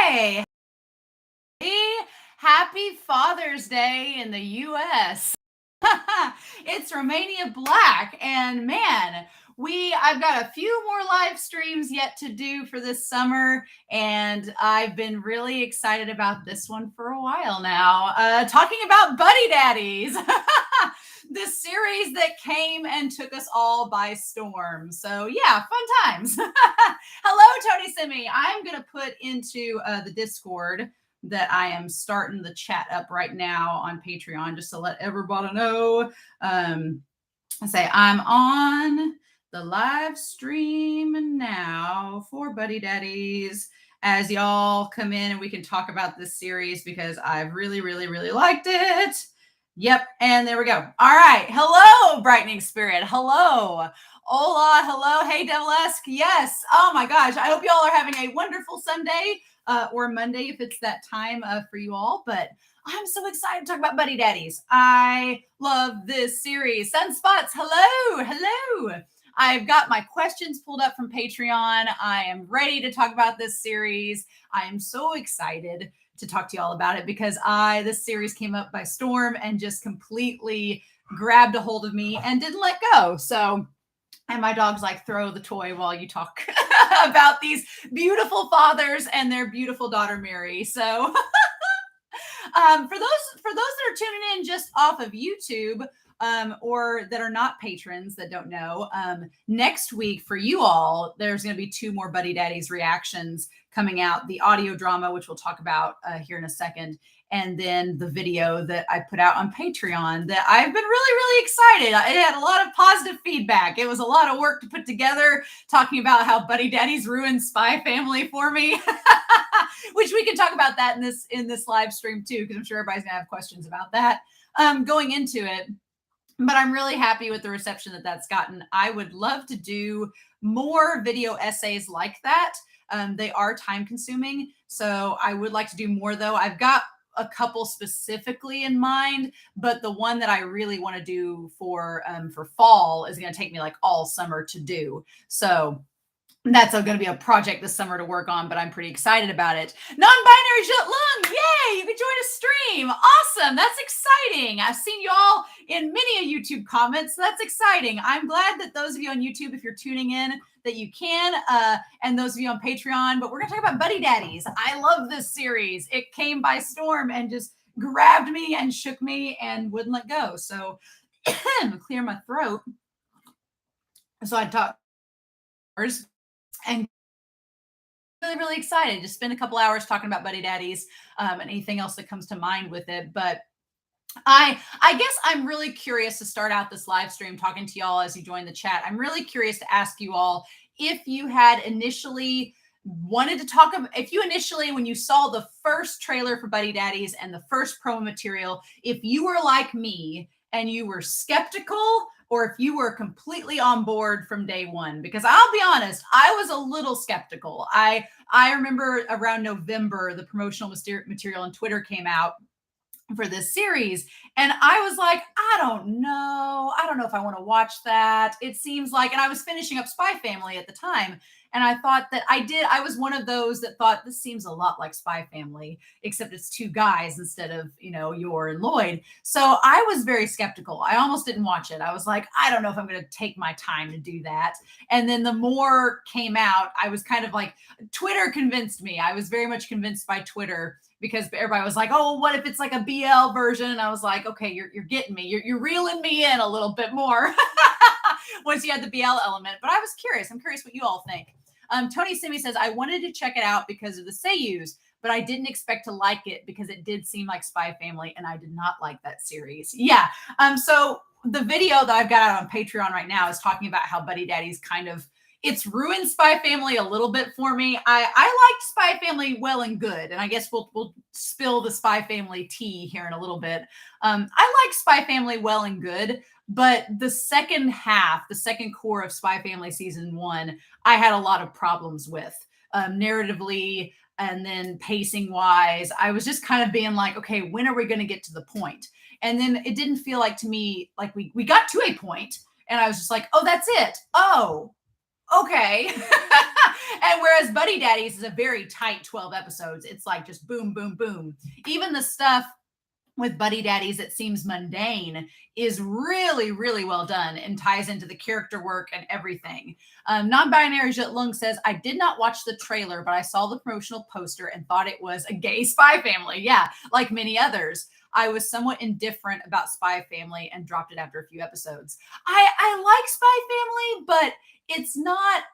Hey, happy Father's Day in the US. It's Romania Black, and man, I've got a few more live streams yet to do for this summer, and I've been really excited about this one for a while now. Talking about Buddy Daddies. This series that came and took us all by storm. So yeah, fun times. Hello, Tony Simi. I'm going to put into the Discord that I am starting the chat up right now on Patreon, just to let everybody know. I say I'm on the live stream now for Buddy Daddies as y'all come in and we can talk about this series because I've really, really, really liked it. Yep. And there we go. All right. Hello, Brightening Spirit. Hello. Hola. Hello. Hey, Devilesque. Yes. Oh my gosh. I hope y'all are having a wonderful Sunday or Monday if it's that time for you all. But I'm so excited to talk about Buddy Daddies. I love this series. Sunspots. Hello. Hello. I've got my questions pulled up from Patreon. I am ready to talk about this series. I am so excited to talk to you all about it because this series came up by storm and just completely grabbed a hold of me and didn't let go. So, and my dog's like, throw the toy while you talk about these beautiful fathers and their beautiful daughter, Mary. So for those that are tuning in just off of YouTube, or that are not patrons that don't know, next week for you all, there's going to be 2 more Buddy Daddies reactions coming out, the audio drama, which we'll talk about here in a second, and then the video that I put out on Patreon that I've been really, really excited. It had a lot of positive feedback. It was a lot of work to put together, talking about how Buddy Daddies ruined Spy Family for me, which we can talk about that in this live stream too, because I'm sure everybody's gonna have questions about that going into it. But I'm really happy with the reception that that's gotten. I would love to do more video essays like that. They are time consuming. So I would like to do more though. I've got a couple specifically in mind, but the one that I really want to do for fall is going to take me like all summer to do. So that's going to be a project this summer to work on, but I'm pretty excited about it. Non-binary Jet Lung, yay! You can join a stream. Awesome. That's exciting. I've seen you all in many YouTube comments. So that's exciting. I'm glad that those of you on YouTube, if you're tuning in, that you can, and those of you on Patreon. But we're going to talk about Buddy Daddies. I love this series. It came by storm and just grabbed me and shook me and wouldn't let go. So I'm going to clear my throat. So I talk and really, really excited to spend a couple hours talking about Buddy Daddies and anything else that comes to mind with it. But I guess I'm really curious to start out this live stream talking to y'all as you join the chat. I'm really curious to ask you all if you had initially wanted to talk about, if you initially, when you saw the first trailer for Buddy Daddies and the first promo material, if you were like me and you were skeptical, or if you were completely on board from day one. Because I'll be honest, I was a little skeptical. I remember around November, the promotional material on Twitter came out for this series, and I was like, I don't know if I want to watch that. It seems like, and I was finishing up Spy Family at the time, and I thought that I was one of those that thought this seems a lot like Spy Family, except it's 2 guys instead of, Yor and Lloyd. So I was very skeptical. I almost didn't watch it. I was like, I don't know if I'm going to take my time to do that. And then the more came out, I was kind of like, Twitter convinced me. I was very much convinced by Twitter, because everybody was like, oh, what if it's like a BL version? And I was like, okay, you're getting me. You're reeling me in a little bit more once you had the BL element. But I was curious. I'm curious what you all think. Tony Simi says, I wanted to check it out because of the seiyus, but I didn't expect to like it because it did seem like Spy Family, and I did not like that series. Yeah. So the video that I've got out on Patreon right now is talking about how Buddy Daddies it's ruined Spy Family a little bit for me. I liked Spy Family well and good, and I guess we'll spill the Spy Family tea here in a little bit. I like Spy Family well and good, but the second half, the second core of Spy Family season 1, I had a lot of problems with narratively and then pacing wise. I was just kind of being like, okay, when are we going to get to the point? And then it didn't feel like to me like we got to a point, and I was just like, oh, that's it. Oh, Okay. And whereas Buddy Daddies is a very tight 12 episodes, it's like just boom, boom, boom. Even the stuff with Buddy Daddies that seems mundane is really, really well done and ties into the character work and everything. Non-binary Jet Lung says, I did not watch the trailer, but I saw the promotional poster and thought it was a gay spy family. Yeah, like many others. I was somewhat indifferent about Spy Family and dropped it after a few episodes. I like Spy Family, but it's not,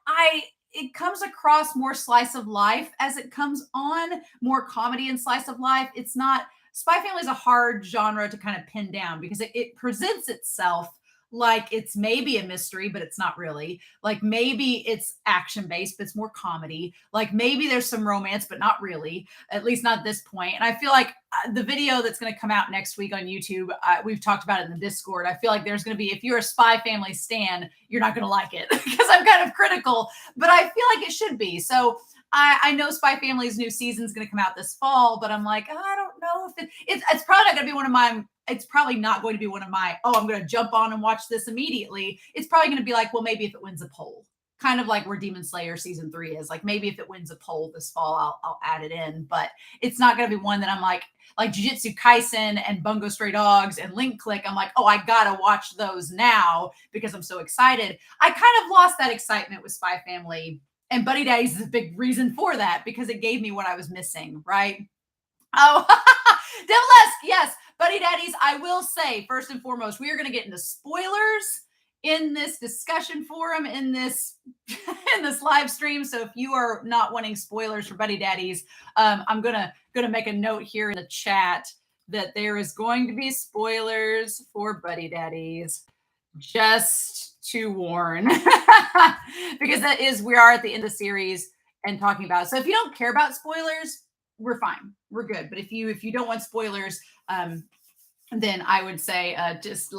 it comes across more slice of life as it comes on, more comedy and slice of life. It's not, Spy Family is a hard genre to kind of pin down because it presents itself like it's maybe a mystery, but it's not really. Like maybe it's action based, but it's more comedy. Like maybe there's some romance, but not really, at least not at this point. And I feel like the video that's going to come out next week on YouTube, we've talked about it in the Discord. I feel like there's going to be, if you're a Spy Family stan, you're not going to like it because I'm kind of critical, but I feel like it should be. So I know Spy Family's new season is going to come out this fall, but I'm like, I don't know if it's probably not going to be one of my, it's probably not going to be one of my, oh, I'm going to jump on and watch this immediately. It's probably going to be like, well, maybe if it wins a poll, kind of like where Demon Slayer season 3 is. Like maybe if it wins a poll this fall, I'll add it in, but it's not going to be one that I'm like Jujutsu Kaisen and Bungo Stray Dogs and Link Click. I'm like, oh, I got to watch those now because I'm so excited. I kind of lost that excitement with Spy Family. And Buddy Daddies is a big reason for that because it gave me what I was missing, right? Oh, Devilesk, yes, Buddy Daddies. I will say, first and foremost, we are going to get into spoilers in this discussion forum, in this in this live stream. So if you are not wanting spoilers for Buddy Daddies, I'm gonna make a note here in the chat that there is going to be spoilers for Buddy Daddies. Just to warn, because that is, we are at the end of the series and talking about it. So if you don't care about spoilers, we're fine, we're good. But if you don't want spoilers, then I would say just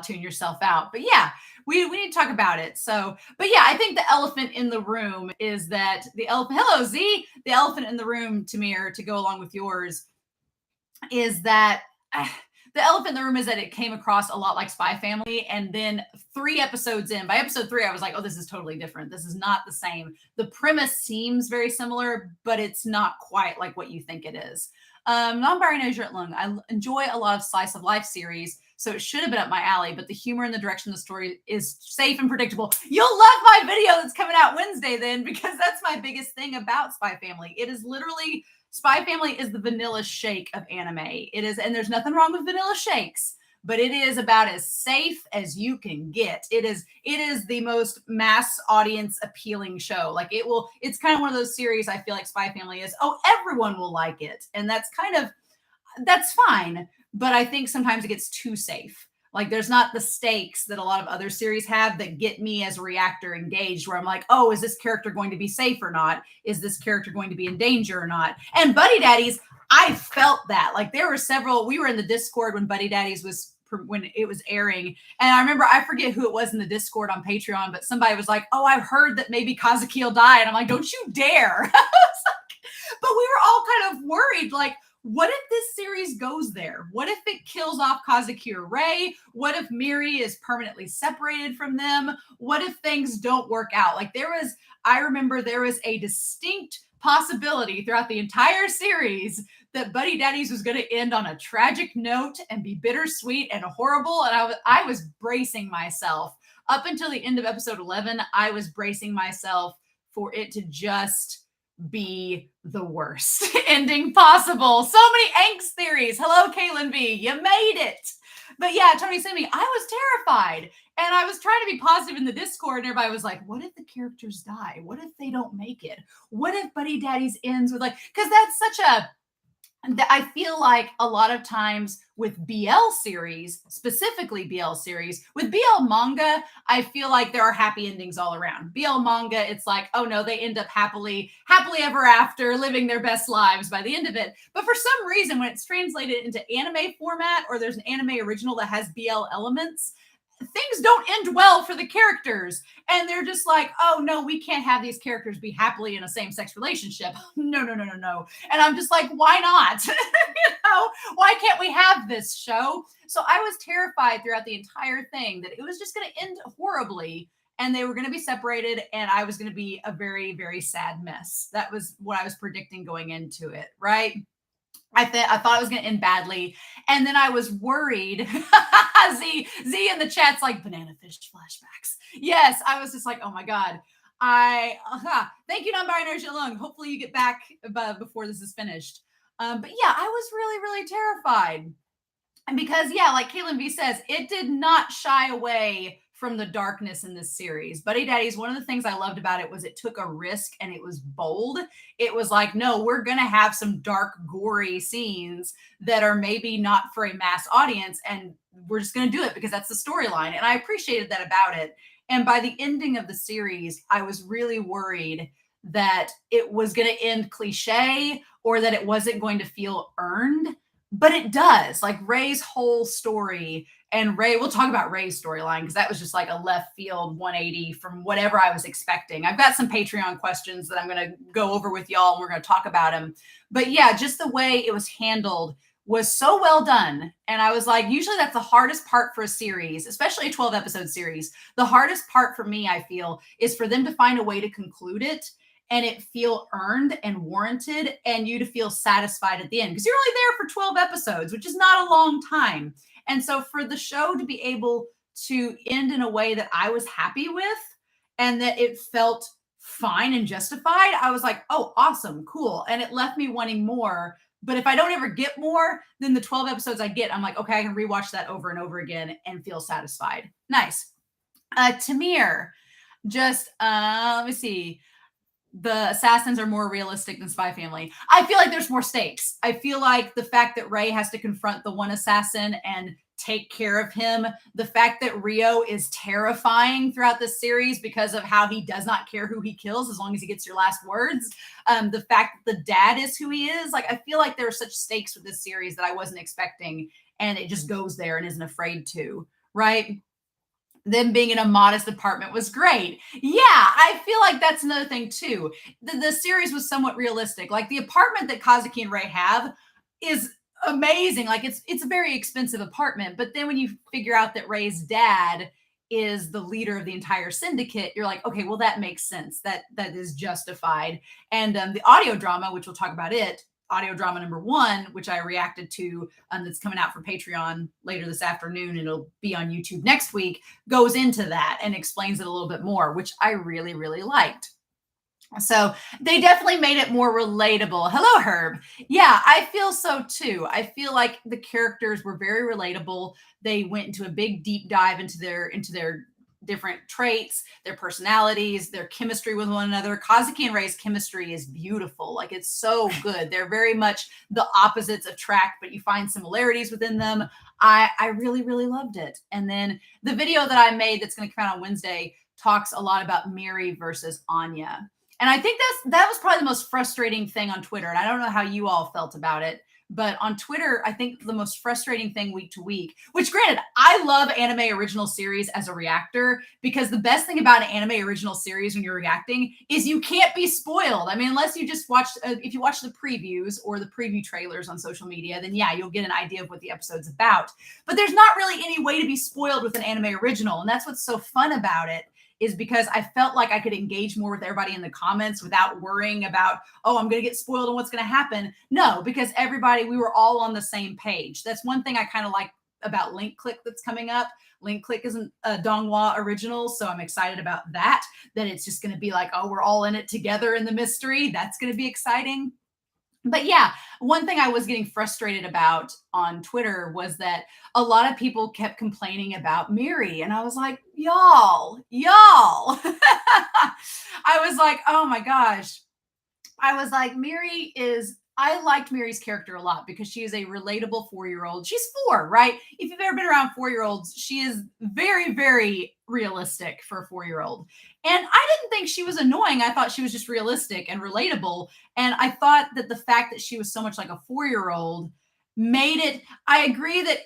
tune yourself out. But yeah, we need to talk about it. So, but yeah, I think the elephant in the room is that the elephant. Hello, Z. The elephant in the room, Tamir, to go along with yours, is that. The elephant in the room is that it came across a lot like Spy Family. And then 3 episodes in, by episode 3, I was like, oh, this is totally different. This is not the same. The premise seems very similar, but it's not quite like what you think it is. Non-binary Lung, I enjoy a lot of slice of life series, so it should have been up my alley, but the humor and the direction of the story is safe and predictable. You'll love my video that's coming out Wednesday then, because that's my biggest thing about Spy Family. It is literally, Spy Family is the vanilla shake of anime. It is, and there's nothing wrong with vanilla shakes, but it is about as safe as you can get. It is the most mass audience appealing show. Like it's kind of one of those series I feel like Spy Family is, oh, everyone will like it. And that's fine. But I think sometimes it gets too safe. Like there's not the stakes that a lot of other series have that get me as a reactor engaged, where I'm like, oh, is this character going to be safe or not? Is this character going to be in danger or not? And Buddy Daddies, I felt that. Like there were several, we were in the Discord when Buddy Daddies when it was airing. And I remember, I forget who it was in the Discord on Patreon, but somebody was like, oh, I've heard that maybe Kazuki will die. And I'm like, don't you dare. But we were all kind of worried, like, what if this series goes there? What if it kills off Kazuki or Rei? What if Miri is permanently separated from them? What if things don't work out? Like I remember there was a distinct possibility throughout the entire series that Buddy Daddies was going to end on a tragic note and be bittersweet and horrible. And I was bracing myself up until the end of episode 11. I was bracing myself for it to just be the worst ending possible. So many angst theories. Hello, Kaylin B. You made it. But yeah, Tony sent me, I was terrified. And I was trying to be positive in the Discord, and everybody was like, what if the characters die? What if they don't make it? What if Buddy Daddies ends with because that's such a, I feel like a lot of times with BL series, specifically BL series, with BL manga, I feel like there are happy endings all around. BL manga, it's like, oh no, they end up happily ever after, living their best lives by the end of it. But for some reason, when it's translated into anime format, or there's an anime original that has BL elements, things don't end well for the characters. And they're just like, oh no, we can't have these characters be happily in a same-sex relationship. No. And I'm just like, why not? Why can't we have this show? So I was terrified throughout the entire thing that it was just going to end horribly. and they were going to be separated, and I was going to be a very, very sad mess. That was what I was predicting going into it, right? I thought it was going to end badly, and then I was worried. Z in the chat's like banana fish flashbacks. Yes, I was just like, oh my god. Thank you, non-binary Long. Hopefully you get back before this is finished. But yeah, I was really, really terrified. And because, yeah, like Caitlin V says, it did not shy away from the darkness in this series. Buddy Daddies, one of the things I loved about it was it took a risk and it was bold. It was like, no, we're going to have some dark, gory scenes that are maybe not for a mass audience. And we're just going to do it because that's the storyline. And I appreciated that about it. And by the ending of the series, I was really worried that it was going to end cliche or that it wasn't going to feel earned. But it does. Like Ray's whole story, and we'll talk about Ray's storyline because that was just like a left field 180 from whatever I was expecting. I've got some Patreon questions that I'm going to go over with y'all, and we're going to talk about them. But yeah, just the way it was handled was so well done. And I was like, usually that's the hardest part for a series, especially a 12 episode series. The hardest part for me, I feel, is for them to find a way to conclude it and it feel earned and warranted, and you to feel satisfied at the end. Because you're only there for 12 episodes, which is not a long time. And so for the show to be able to end in a way that I was happy with and that it felt fine and justified, I was like, oh, awesome, cool. And it left me wanting more. But if I don't ever get more than the 12 episodes I get, I'm like, okay, I can rewatch that over and over again and feel satisfied. Nice. Tamir, just, let me see. The assassins are more realistic than Spy Family. I feel like there's more stakes. I feel like the fact that Ray has to confront the one assassin and take care of him, the fact that Rio is terrifying throughout this series because of how he does not care who he kills as long as he gets your last words, the fact that the dad is who he is, like I feel like there are such stakes with this series that I wasn't expecting, and it just goes there and isn't afraid to, right? Them being in a modest apartment was great. Yeah, I feel like that's another thing too. The series was somewhat realistic. Like the apartment that Kazuki and Ray have is amazing. Like it's a very expensive apartment, but then when you figure out that Ray's dad is the leader of the entire syndicate, you're like, okay, well that makes sense. That is justified. And the audio drama, which we'll talk about it, audio drama number 1, which I reacted to, that's coming out for Patreon later this afternoon. It'll be on YouTube next week, goes into that and explains it a little bit more, which I really, really liked. So they definitely made it more relatable. Hello, Herb. Yeah, I feel so too. I feel like the characters were very relatable. They went into a big deep dive into their different traits, their personalities, their chemistry with one another. Kazuki and Ray's chemistry is beautiful. Like it's so good. They're very much the opposites attract, but you find similarities within them. I really, really loved it. And then the video that I made that's going to come out on Wednesday talks a lot about Miri versus Anya. And I think that was probably the most frustrating thing on Twitter. And I don't know how you all felt about it. But on Twitter, I think the most frustrating thing week to week, which granted, I love anime original series as a reactor, because the best thing about an anime original series when you're reacting is you can't be spoiled. I mean, unless you just watch, if you watch the previews or the preview trailers on social media, then yeah, you'll get an idea of what the episode's about. But there's not really any way to be spoiled with an anime original. And that's what's so fun about it, is because I felt like I could engage more with everybody in the comments without worrying about, oh, I'm going to get spoiled and what's going to happen. No, because we were all on the same page. That's one thing I kind of like about Link Click that's coming up. Link Click isn't a Donghua original, so I'm excited about that it's just going to be like, oh, we're all in it together in the mystery. That's going to be exciting. But yeah, one thing I was getting frustrated about on Twitter was that a lot of people kept complaining about Miri. And I was like, y'all. I was like, oh my gosh. I was like, I liked Miri's character a lot because she is a relatable 4-year-old. She's 4, right? If you've ever been around 4-year-olds, she is very, very realistic for a 4-year-old. And I didn't think she was annoying. I thought she was just realistic and relatable. And I thought that the fact that she was so much like a 4-year-old made it, I agree that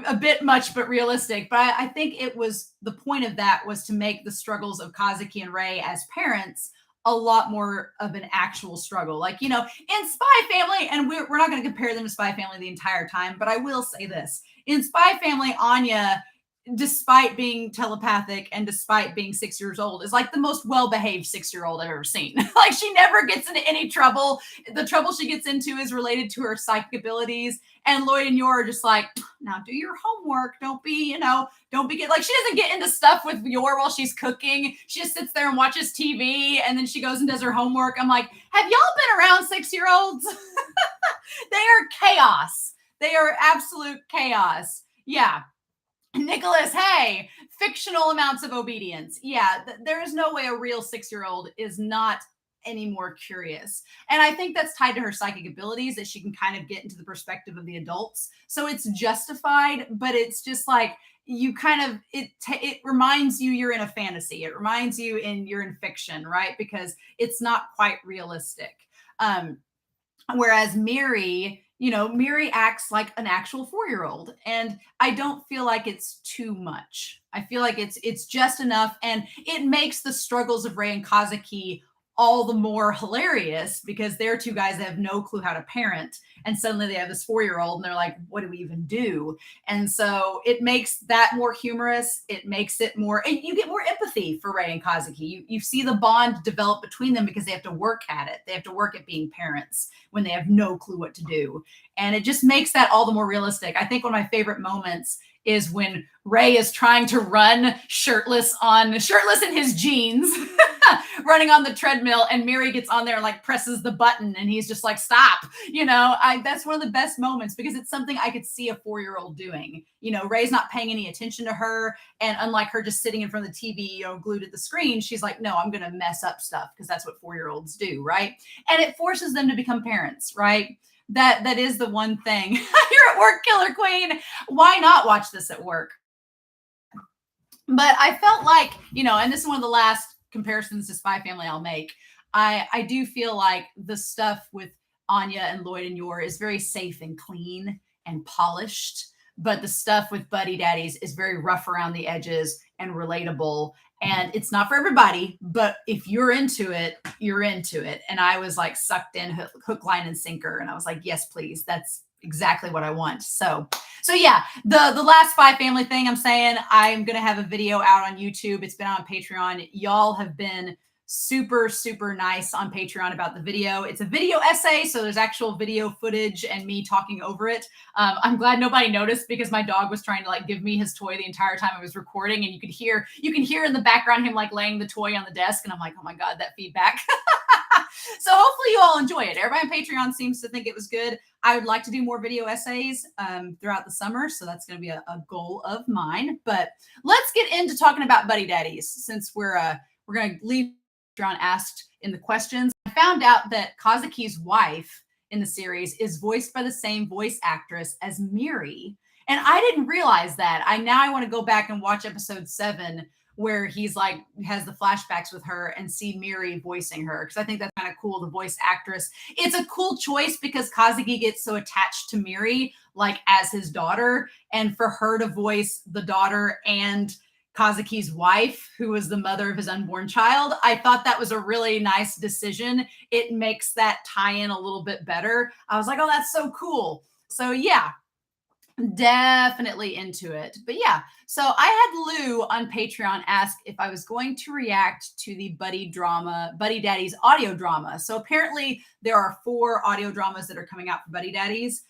a bit much, but realistic. But I think it was, the point of that was to make the struggles of Kazuki and Ray as parents a lot more of an actual struggle. Like, in Spy Family, and we're not going to compare them to Spy Family the entire time, but I will say this. In Spy Family, Anya despite being telepathic and despite being 6 years old, is like the most well-behaved 6-year-old I've ever seen. Like, she never gets into any trouble. The trouble she gets into is related to her psychic abilities. And Lloyd and Yor are just like, now do your homework. Don't be, like, she doesn't get into stuff with Yor while she's cooking. She just sits there and watches TV, and then she goes and does her homework. I'm like, have y'all been around 6-year-olds? They are chaos. They are absolute chaos. Yeah. Nicholas, hey, fictional amounts of obedience. Yeah, there is no way a real 6-year-old is not any more curious. And I think that's tied to her psychic abilities, that she can kind of get into the perspective of the adults. So it's justified, but it's just like, you kind of, it reminds you you're in a fantasy. It reminds you you're in fiction, right? Because it's not quite realistic. Whereas Mary, Mary acts like an actual 4-year-old, and I don't feel like it's too much. I feel like it's just enough, and it makes the struggles of Ray and Kazuki all the more hilarious, because they're two guys that have no clue how to parent, and suddenly they have this 4-year-old and they're like, what do we even do? And so it makes that more humorous. It makes it more, and you get more empathy for Ray and Kazuki. You see the bond develop between them because they have to work at it. They have to work at being parents when they have no clue what to do. And it just makes that all the more realistic. I think one of my favorite moments is when Ray is trying to run shirtless in his jeans, running on the treadmill, and Mary gets on there and like presses the button, and he's just like, stop. That's one of the best moments, because it's something I could see a 4-year-old doing. Ray's not paying any attention to her, and unlike her just sitting in front of the TV, glued to the screen, she's like, no, I'm gonna mess up stuff, because that's what 4-year-olds do, right? And it forces them to become parents, right? That is the one thing. You're at work, Killer Queen. Why not watch this at work? But I felt like, and this is one of the last comparisons to Spy Family I'll make. I do feel like the stuff with Anya and Lloyd and Yor is very safe and clean and polished, but the stuff with Buddy Daddies is very rough around the edges and relatable. And it's not for everybody, but if you're into it, you're into it. And I was like sucked in hook, line, and sinker. And I was like, yes, please. That's exactly what I want. So yeah, the last Spy Family thing I'm saying, I'm going to have a video out on YouTube. It's been on Patreon. Y'all have been super, super nice on Patreon about the video. It's a video essay, so there's actual video footage and me talking over it. I'm glad nobody noticed, because my dog was trying to like give me his toy the entire time I was recording, and you can hear in the background him like laying the toy on the desk, and I'm like, oh my God, that feedback. So hopefully you all enjoy it. Everybody on Patreon seems to think it was good. I would like to do more video essays throughout the summer, so that's going to be a goal of mine. But let's get into talking about Buddy Daddies, since we're going to leave Patreon asked in the questions. I found out that Kazuki's wife in the series is voiced by the same voice actress as Miri. And I didn't realize that. I want to go back and watch episode 7, where he's like, has the flashbacks with her, and see Miri voicing her. Cause I think that's kind of cool. The voice actress, it's a cool choice, because Kazuki gets so attached to Miri, like as his daughter, and for her to voice the daughter and Kazuki's wife, who was the mother of his unborn child, I thought that was a really nice decision. It makes that tie-in a little bit better. I was like, oh, that's so cool. So yeah, definitely into it. But yeah, so I had Lou on Patreon ask if I was going to react to the Buddy Daddies audio drama. So apparently there are 4 audio dramas that are coming out for Buddy Daddies.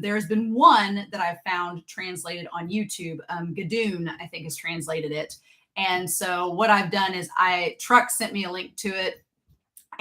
There's been one that I've found translated on YouTube. Gadoon, I think, has translated it. And so what I've done is Truck sent me a link to it,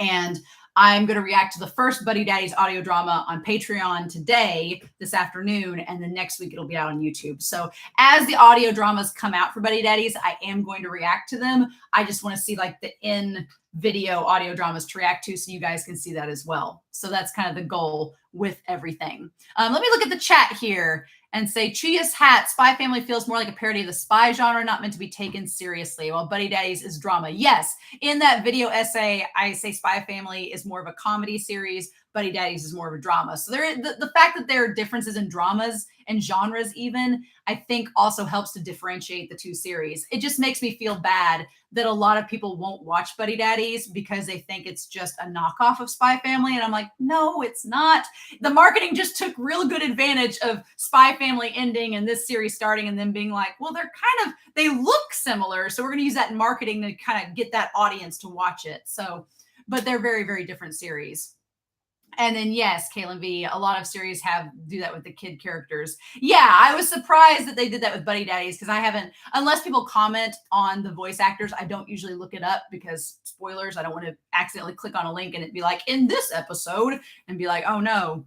and I'm going to react to the first Buddy Daddies audio drama on Patreon today, this afternoon, and then next week it'll be out on YouTube. So as the audio dramas come out for Buddy Daddies, I am going to react to them. I just want to see like the in-video audio dramas to react to, so you guys can see that as well. So that's kind of the goal with everything. Let me look at the chat here and say, Chia's Hat, Spy Family feels more like a parody of the spy genre, not meant to be taken seriously, while Buddy Daddies is drama. Yes, in that video essay, I say Spy Family is more of a comedy series, Buddy Daddies is more of a drama. So the fact that there are differences in dramas and genres even, I think also helps to differentiate the two series. It just makes me feel bad that a lot of people won't watch Buddy Daddies Daddies because they think it's just a knockoff of Spy Family. And I'm like, no, it's not. The marketing just took real good advantage of Spy Family ending and this series starting and then being like, well, they look similar. So we're going to use that in marketing to kind of get that audience to watch it. So, but they're very, very different series. And then yes, Kaylin V, a lot of series do that with the kid characters. Yeah, I was surprised that they did that with Buddy Daddies because I haven't, unless people comment on the voice actors, I don't usually look it up because spoilers, I don't want to accidentally click on a link and it'd be like, in this episode, and be like, oh no.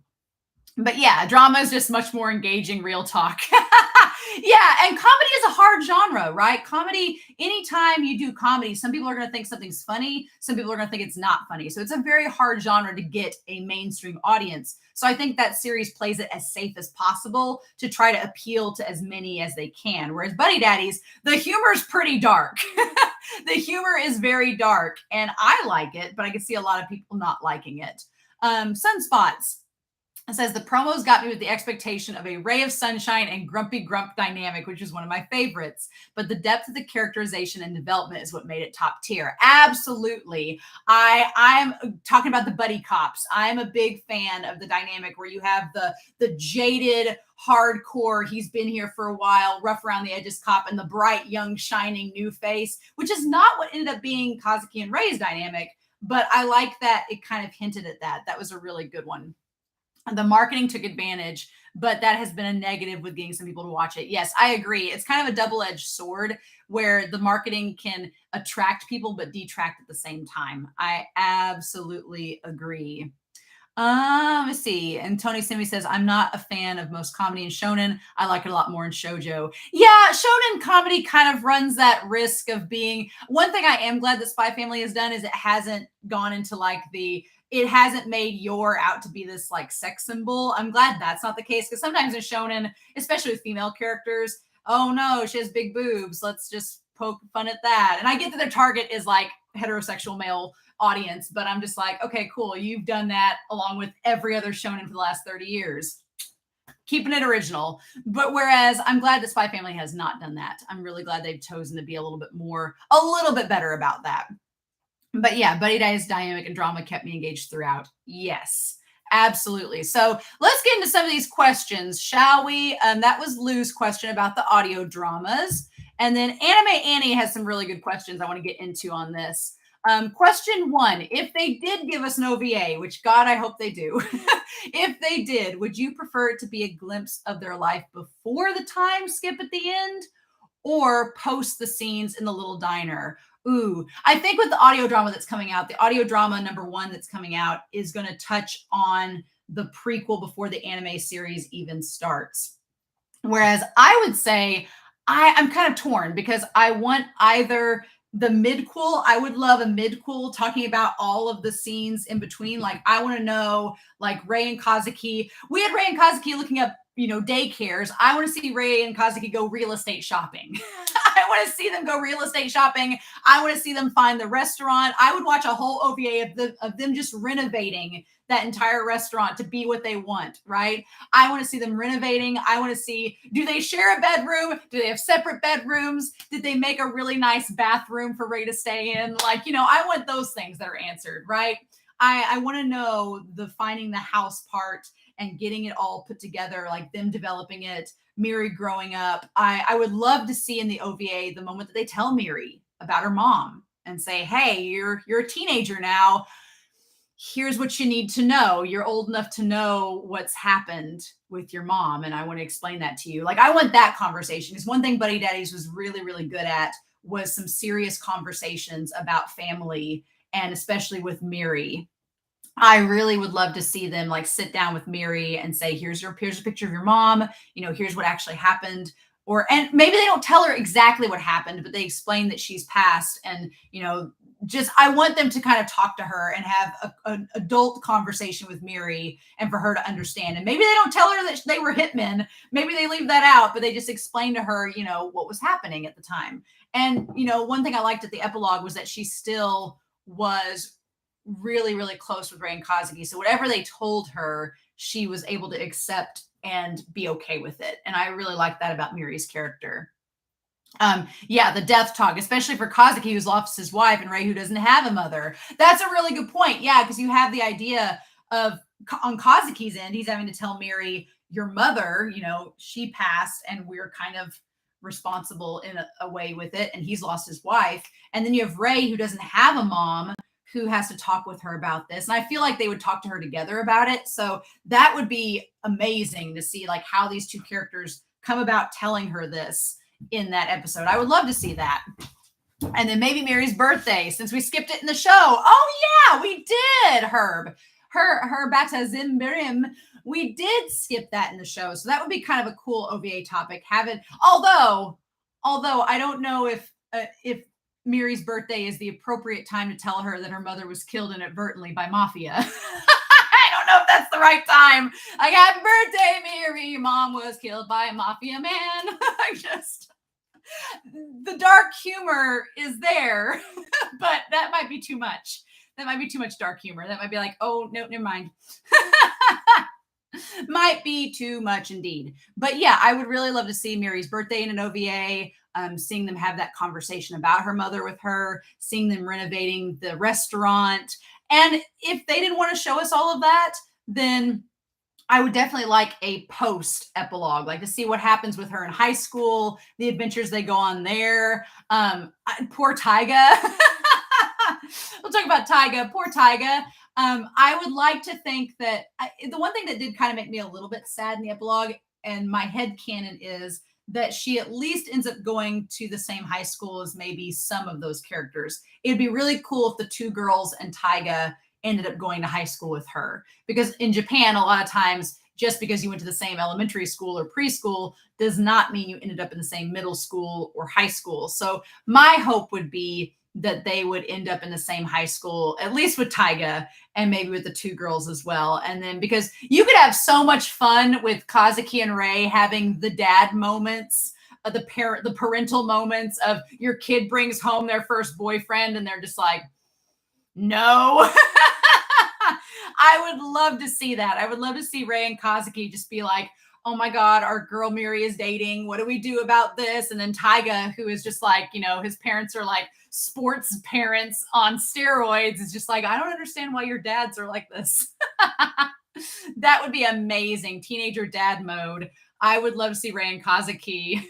But yeah, drama is just much more engaging, real talk. Yeah, and comedy is a hard genre, right? Comedy, anytime you do comedy, some people are going to think something's funny, some people are going to think it's not funny. So it's a very hard genre to get a mainstream audience. So I think that series plays it as safe as possible to try to appeal to as many as they can. Whereas Buddy Daddies, the humor is pretty dark. The humor is very dark, and I like it, but I can see a lot of people not liking it. Sunspots. It says the promos got me with the expectation of a ray of sunshine and grumpy grump dynamic, which is one of my favorites. But the depth of the characterization and development is what made it top tier. Absolutely. I'm talking about the buddy cops. I'm a big fan of the dynamic where you have the jaded, hardcore, he's been here for a while, rough around the edges cop, and the bright, young, shining new face, which is not what ended up being Kazuki and Rei's dynamic. But I like that it kind of hinted at that. That was a really good one. The marketing took advantage, but that has been a negative with getting some people to watch it. Yes, I agree. It's kind of a double-edged sword where the marketing can attract people but detract at the same time. I absolutely agree. Let's see. And Tony Simi says, I'm not a fan of most comedy in shonen. I like it a lot more in shoujo. Yeah, shonen comedy kind of runs that risk of being, one thing I am glad that Spy Family has done is it hasn't gone into like it hasn't made Yor out to be this like sex symbol. I'm glad that's not the case because sometimes in shonen, especially with female characters, oh no, she has big boobs. Let's just poke fun at that. And I get that their target is like heterosexual male audience, but I'm just like, okay, cool. You've done that along with every other shonen for the last 30 years. Keeping it original. But whereas I'm glad that Spy Family has not done that. I'm really glad they've chosen to be a little bit better about that. But yeah, Buddy Daddies dynamic and drama kept me engaged throughout. Yes, absolutely. So let's get into some of these questions, shall we? That was Lou's question about the audio dramas. And then Anime Annie has some really good questions I want to get into on this. Question 1, if they did give us an OVA, which God, I hope they do. If they did, would you prefer it to be a glimpse of their life before the time skip at the end or post the scenes in the little diner? Ooh, I think with the audio drama that's coming out, the audio drama #1 that's coming out is going to touch on the prequel before the anime series even starts. Whereas I would say I'm kind of torn because I want either the midquel. I would love a midquel talking about all of the scenes in between. Like I want to know like Rei and Kazuki. We had Rei and Kazuki looking up, daycares. I want to see Rei and Kazuki go real estate shopping. I want to see them go real estate shopping. I want to see them find the restaurant. I would watch a whole OVA of them just renovating that entire restaurant to be what they want, right? I want to see them renovating. I want to see, do they share a bedroom? Do they have separate bedrooms? Did they make a really nice bathroom for Rei to stay in? Like, I want those things that are answered, right? I want to know the finding the house part and getting it all put together, like them developing it, Miri growing up. I would love to see in the OVA the moment that they tell Miri about her mom and say, hey, you're a teenager now. Here's what you need to know. You're old enough to know what's happened with your mom. And I want to explain that to you. Like, I want that conversation. Because one thing Buddy Daddies was really, really good at was some serious conversations about family, and especially with Miri. I really would love to see them like sit down with Miri and say, here's a picture of your mom. Here's what actually happened. And maybe they don't tell her exactly what happened, but they explain that she's passed. And, I want them to kind of talk to her and have an adult conversation with Miri and for her to understand. And maybe they don't tell her that they were hitmen. Maybe they leave that out, but they just explain to her, what was happening at the time. And, one thing I liked at the epilogue was that she still was really, really close with Rei and Kazuki. So whatever they told her, she was able to accept and be okay with it. And I really like that about Miri's character. Yeah, the death talk, especially for Kazuki, who's lost his wife, and Rei, who doesn't have a mother. That's a really good point. Yeah, because you have the idea of on Kazuki's end, he's having to tell Mary, your mother, she passed, and we're kind of responsible in a way with it, and he's lost his wife. And then you have Rei, who doesn't have a mom, who has to talk with her about this. And I feel like they would talk to her together about it. So that would be amazing to see like how these two characters come about telling her this in that episode. I would love to see that. And then maybe Mary's birthday, since we skipped it in the show. Oh yeah, we did, Herb. Her Batazimbirim. We did skip that in the show. So that would be kind of a cool OVA topic. Although I don't know if Mary's birthday is the appropriate time to tell her that her mother was killed inadvertently by mafia. I don't know if that's the right time. Like, happy birthday, Mary. Mom was killed by a mafia man. The dark humor is there, but that might be too much. That might be too much dark humor. That might be like, oh, no, never mind. Might be too much indeed. But yeah, I would really love to see Mary's birthday in an OVA, seeing them have that conversation about her mother with her, seeing them renovating the restaurant. And if they didn't want to show us all of that, then I would definitely like a post epilogue, like to see what happens with her in high school, the adventures they go on there. Poor Taiga. We'll talk about Taiga. Poor Taiga. I would like to think that the one thing that did kind of make me a little bit sad in the epilogue, and my headcanon is that she at least ends up going to the same high school as maybe some of those characters. It'd be really cool if the two girls and Taiga ended up going to high school with her, because in Japan, a lot of times, just because you went to the same elementary school or preschool does not mean you ended up in the same middle school or high school. So my hope would be that they would end up in the same high school, at least with Taiga, and maybe with the two girls as well. And then, because you could have so much fun with Kazuki and Rei having the dad moments, the parental moments of your kid brings home their first boyfriend and they're just like, no. I would love to see that. I would love to see Rei and Kazuki just be like, oh my God, our girl Miri is dating. What do we do about this? And then Taiga, who is just like, his parents are like sports parents on steroids, is just like, I don't understand why your dads are like this. That would be amazing. Teenager dad mode. I would love to see Rei and Kazuki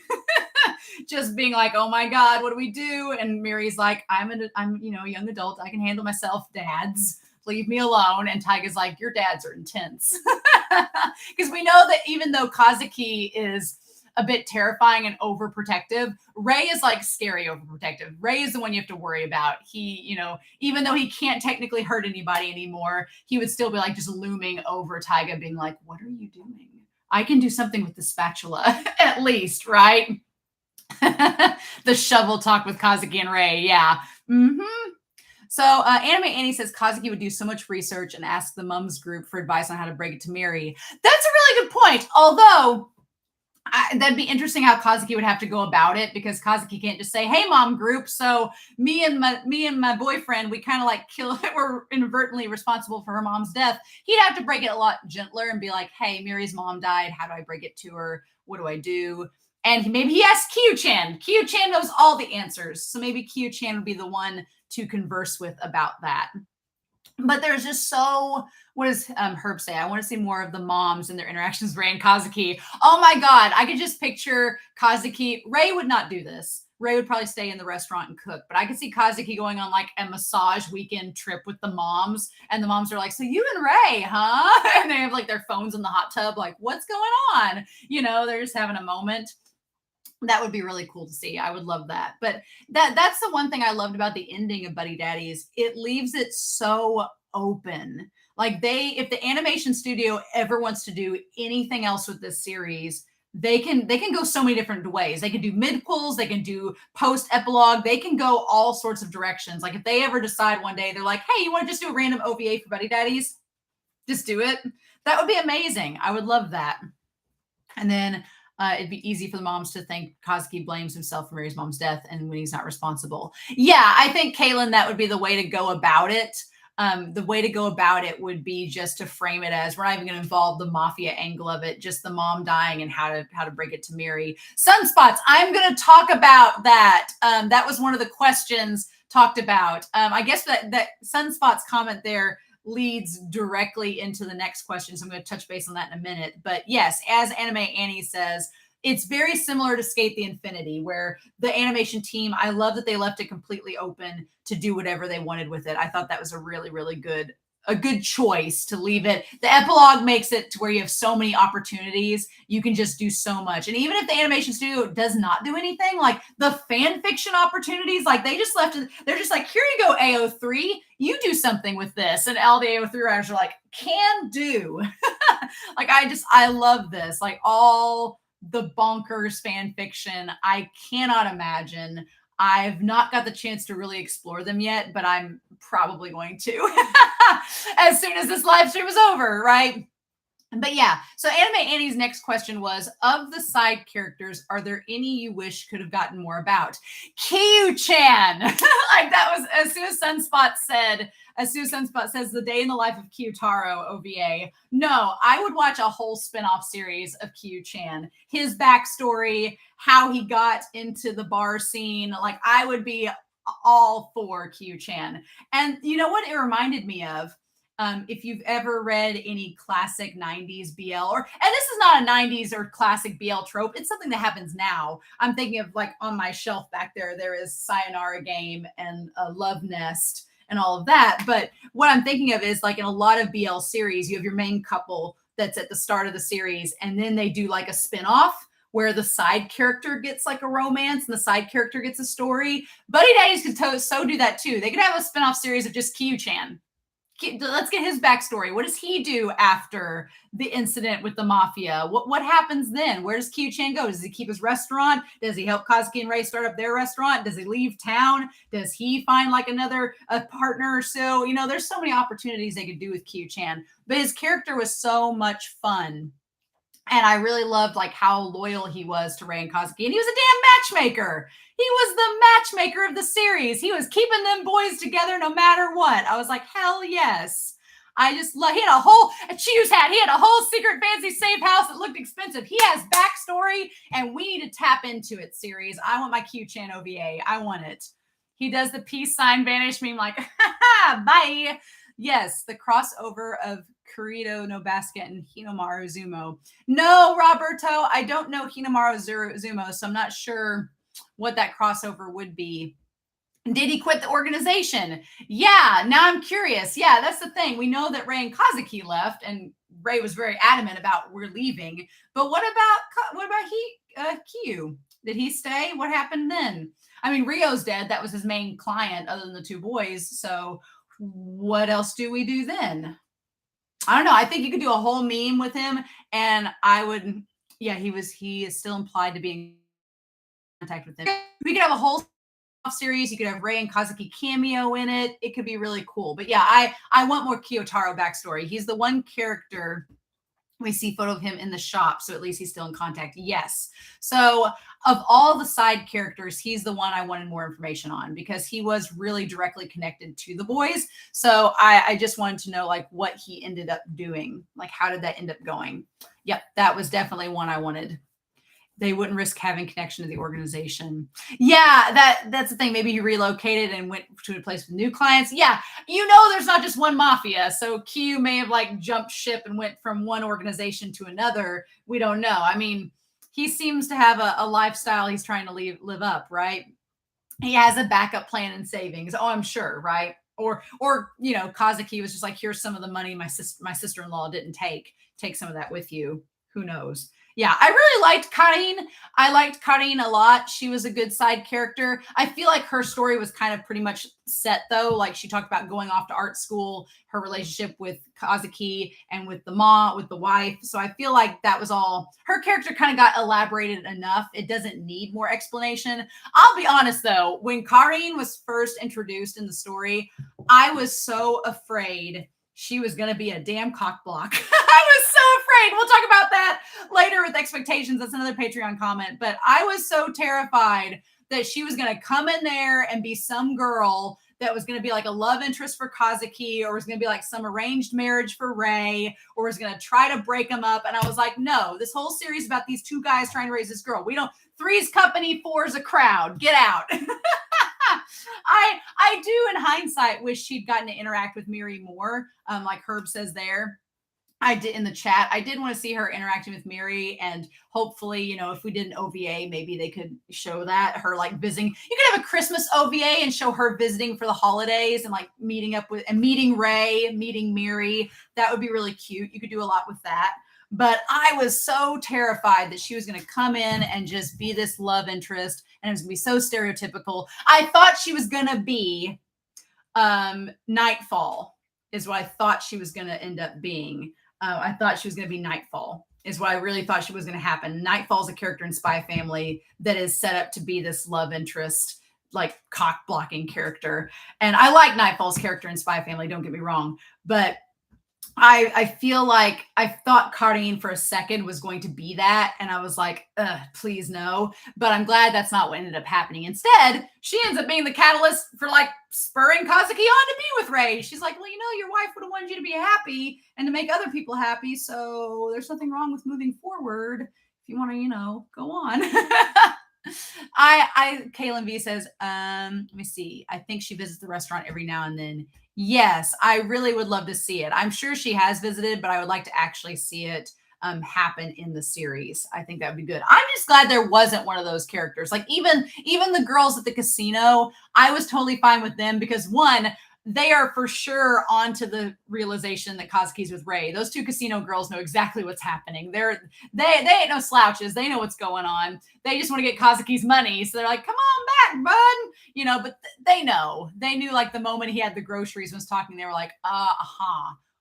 just being like, oh my God, what do we do? And Miri's like, I'm a young adult. I can handle myself, dads. Leave me alone. And Taiga's like, your dads are intense. Because we know that even though Kazuki is a bit terrifying and overprotective, Rei is like scary overprotective. Rei is the one you have to worry about. He, even though he can't technically hurt anybody anymore, he would still be like just looming over Taiga, being like, what are you doing? I can do something with the spatula, at least, right? The shovel talk with Kazuki and Rei. Yeah. Mm-hmm. So Anime Annie says Kazuki would do so much research and ask the mums group for advice on how to break it to Miri. That's a really good point. Although that'd be interesting how Kazuki would have to go about it, because Kazuki can't just say, hey, mom group. So me and my boyfriend, we kind of like we're inadvertently responsible for her mom's death. He'd have to break it a lot gentler and be like, hey, Miri's mom died. How do I break it to her? What do I do? And maybe he asks Kyu-chan. Kyu-chan knows all the answers. So maybe Kyu-chan would be the one to converse with about that. But there's just what does Herb say? I want to see more of the moms and their interactions with Rei and Kazuki. Oh my God, I could just picture Kazuki. Rei would not do this. Rei would probably stay in the restaurant and cook. But I could see Kazuki going on like a massage weekend trip with the moms. And the moms are like, so you and Rei, huh? And they have like their phones in the hot tub, like, what's going on? They're just having a moment. That would be really cool to see. I would love that. But that's the one thing I loved about the ending of Buddy Daddies. It leaves it so open. Like if the animation studio ever wants to do anything else with this series, they can go so many different ways. They can do midquels, they can do post epilogue, they can go all sorts of directions. Like if they ever decide one day, they're like, hey, you want to just do a random OVA for Buddy Daddies? Just do it. That would be amazing. I would love that. And then it'd be easy for the moms to think Kazuki blames himself for Mary's mom's death and when he's not responsible. Yeah, I think, Kaylin, that would be the way to go about it. the way to go about it would be just to frame it as we're not even going to involve the mafia angle of it, just the mom dying and how to break it to Mary. Sunspots, I'm going to talk about that. That was one of the questions talked about. I guess that Sunspots comment there leads directly into the next question, so I'm going to touch base on that in a minute. But yes, as Anime Annie says, it's very similar to Skate the Infinity, where the animation team, I love that they left it completely open to do whatever they wanted with it. I thought that was a really, really good choice to leave it. The epilogue makes it to where you have so many opportunities. You can just do so much. And even if the animation studio does not do anything, like the fan fiction opportunities, like they just left it, they're just like, here you go, AO3, you do something with this. And all the AO3 writers are like, can do. Like, I love this. Like all the bonkers fan fiction. I cannot imagine. I've not got the chance to really explore them yet, but I'm probably going to as soon as this live stream is over, right? But yeah, so Anime Annie's next question was, of the side characters, are there any you wish could have gotten more about? Kyu-chan! Like that was, as soon as Sunspot says the day in the life of Kyutaro OVA, no, I would watch a whole spin-off series of Kyu-chan. His backstory, how he got into the bar scene, like I would be all for Kyu-chan. And you know what it reminded me of? If you've ever read any classic 90s BL, and this is not a 90s or classic BL trope, it's something that happens now. I'm thinking of like on my shelf back there is Sayonara Game and Love Nest and all of that. But what I'm thinking of is like in a lot of BL series, you have your main couple that's at the start of the series, and then they do like a spin-off where the side character gets like a romance and the side character gets a story. Buddy Daddies could so do that too. They could have a spin-off series of just Kyu-chan. Let's get his backstory. What does he do after the incident with the mafia? What happens then? Where does Kyu-chan go? Does he keep his restaurant? Does he help Kazuki and Rei start up their restaurant? Does he leave town? Does he find like a partner or so? You know, there's so many opportunities they could do with Kyu-chan, but his character was so much fun. And I really loved like how loyal he was to Rei and Kazuki. And he was a damn matchmaker. He was the matchmaker of the series. He was keeping them boys together no matter what. I was like, hell yes. I just love, he had a choose hat. He had a whole secret fancy safe house that looked expensive. He has backstory and we need to tap into it, series. I want my Kyu-chan OVA. I want it. He does the peace sign vanish meme like, bye. Yes, the crossover of Kurito no Basket and Hinomaru Zumo. No, Roberto, I don't know Hinomaru Zumo, so I'm not sure what that crossover would be. Did he quit the organization? Yeah, now I'm curious. Yeah, that's the thing. We know that Rei and Kazuki left, and Rei was very adamant about we're leaving. But what about Kyu? Did he stay? What happened then? I mean, Rio's dead. That was his main client other than the two boys. So what else do we do then? I don't know. I think you could do a whole meme with him, and I would. Yeah, he is still implied to be in contact with him. We could have a whole series. You could have Rei and Kazuki cameo in it. It could be really cool. But yeah, I want more Kyotaro backstory. He's the one character we see photo of him in the shop, so at least he's still in contact. Yes. So of all the side characters, he's the one I wanted more information on because he was really directly connected to the boys. So I just wanted to know like what he ended up doing. Like how did that end up going? Yep, that was definitely one I wanted. They wouldn't risk having connection to the organization. Yeah, that's the thing. Maybe he relocated and went to a place with new clients. Yeah, you know, there's not just one mafia. So Q may have like jumped ship and went from one organization to another. We don't know. I mean, he seems to have a lifestyle he's trying to live up, right? He has a backup plan and savings. Oh, I'm sure, right? Or you know, Kazuki was just like, here's some of the money my sister-in-law didn't take. Take some of that with you. Who knows? Yeah, I really liked Karin. I liked Karin a lot. She was a good side character. I feel like her story was kind of pretty much set, though. Like she talked about going off to art school, her relationship with Kazuki and with the mom, with the wife. So I feel like that was all. Her character kind of got elaborated enough. It doesn't need more explanation. I'll be honest, though. When Karin was first introduced in the story, I was so afraid she was going to be a damn cockblock. I was so afraid. We'll talk about that later with expectations. That's another Patreon comment. But I was so terrified that she was going to come in there and be some girl that was going to be like a love interest for Kazuki, or was going to be like some arranged marriage for Ray, or was going to try to break them up. And I was like, no, this whole series about these two guys trying to raise this girl. We don't, three's company, four's a crowd. Get out. I do, in hindsight, wish she'd gotten to interact with Miri more, like Herb says there. I did in the chat. I did want to see her interacting with Miri, and hopefully, you know, if we did an OVA, maybe they could show that her like visiting. You could have a Christmas OVA and show her visiting for the holidays and like meeting up with and meeting Ray, meeting Miri. That would be really cute. You could do a lot with that. But I was so terrified that she was going to come in and just be this love interest, and it was going to be so stereotypical. I thought she was going to be Nightfall, is what I thought she was going to end up being. I thought she was going to be Nightfall, is what I really thought she was going to happen. Nightfall's a character in Spy Family that is set up to be this love interest, like cock blocking character. And I like Nightfall's character in Spy Family, don't get me wrong. But I feel like I thought Karin for a second was going to be that. And I was like, please no. But I'm glad that's not what ended up happening. Instead, she ends up being the catalyst for like spurring Kazuki on to be with Ray. She's like, well, you know, your wife would have wanted you to be happy and to make other people happy. So there's nothing wrong with moving forward if you want to, you know, go on. Kaylin V says, let me see. I think she visits the restaurant every now and then. Yes, I really would love to see it. I'm sure she has visited, but I would like to actually see it happen in the series. I think that would be good. I'm just glad there wasn't one of those characters. Like even the girls at the casino, I was totally fine with them because one, they are for sure onto the realization that Kazuki's with Ray. Those two casino girls know exactly what's happening. They ain't no slouches. They know what's going on. They just want to get Kazuki's money. So they're like, come on back, bud. You know, but they know. They knew like the moment he had the groceries and was talking, they were like,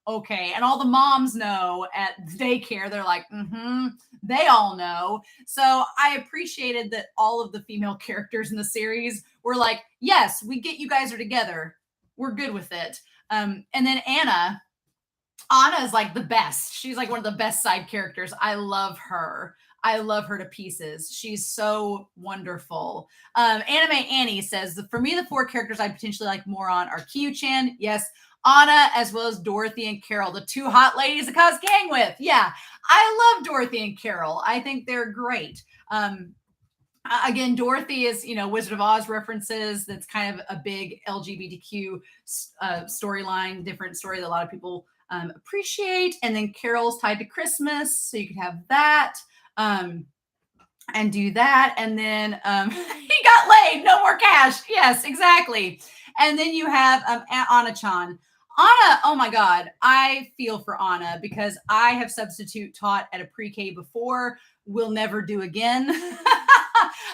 okay. And all the moms know at daycare, they're like, they all know. So I appreciated that all of the female characters in the series were like, yes, we get you guys are together. We're good with it. And then Anna is like the best. She's like one of the best side characters. I love her. I love her to pieces. She's so wonderful. Anime Annie says, for me, the four characters I potentially like more on are Kyu-chan, yes, Anna, as well as Dorothy and Carol, the two hot ladies to cause gang with. Yeah, I love Dorothy and Carol. I think they're great. Again, Dorothy is, you know, Wizard of Oz references. That's kind of a big LGBTQ storyline, different story that a lot of people appreciate. And then Carol's tied to Christmas, so you could have that and do that. And then he got laid, no more cash. Yes, exactly. And then you have Anna-chan. Anna, oh my God, I feel for Anna because I have substitute taught at a pre-K before. Will never do again.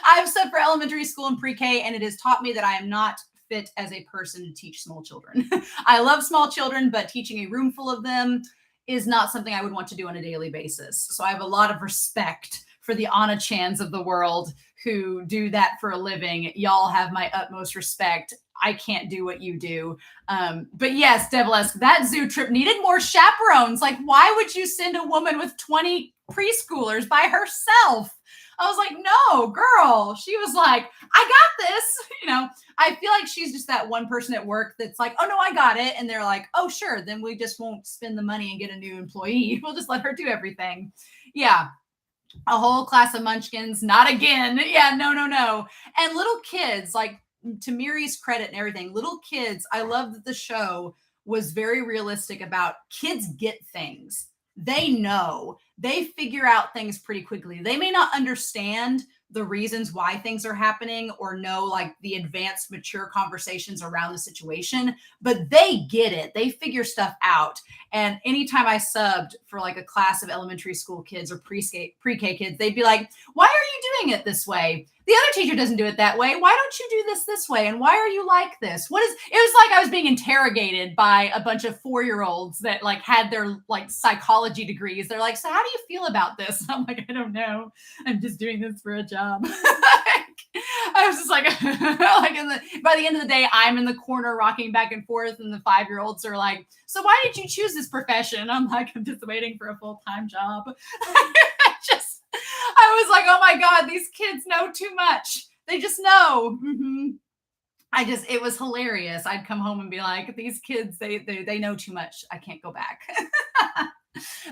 I've sub for elementary school and pre-K, and it has taught me that I am not fit as a person to teach small children. I love small children, but teaching a room full of them is not something I would want to do on a daily basis. So I have a lot of respect for the Anna-chans of the world who do that for a living. Y'all have my utmost respect. I can't do what you do. But yes, Devilesque, that zoo trip needed more chaperones. Like, why would you send a woman with 20 preschoolers by herself? I was like, no, girl. She was like, I got this. You know, I feel like she's just that one person at work that's like, oh, no, I got it. And they're like, oh, sure. Then we just won't spend the money and get a new employee. We'll just let her do everything. Yeah. A whole class of munchkins. Not again. Yeah, no. And little kids, like, to Miri's credit and everything, little kids, I love that the show was very realistic about kids get things. They know. They figure out things pretty quickly. They may not understand the reasons why things are happening or know like the advanced, mature conversations around the situation, but they get it. They figure stuff out. And anytime I subbed for like a class of elementary school kids or pre-K kids, they'd be like, why are you doing it this way? The other teacher doesn't do it that way. Why don't you do this way? And why are you like this? It was like I was being interrogated by a bunch of 4-year-olds that like had their like psychology degrees. They're like, so how do you feel about this? And I'm like, I don't know. I'm just doing this for a job. I was just like, by the end of the day, I'm in the corner rocking back and forth. And the 5-year-olds are like, so why did you choose this profession? I'm like, I'm just waiting for a full-time job. I was like, oh my God, these kids know too much. They just know. it was hilarious. I'd come home and be like, these kids, they know too much. I can't go back.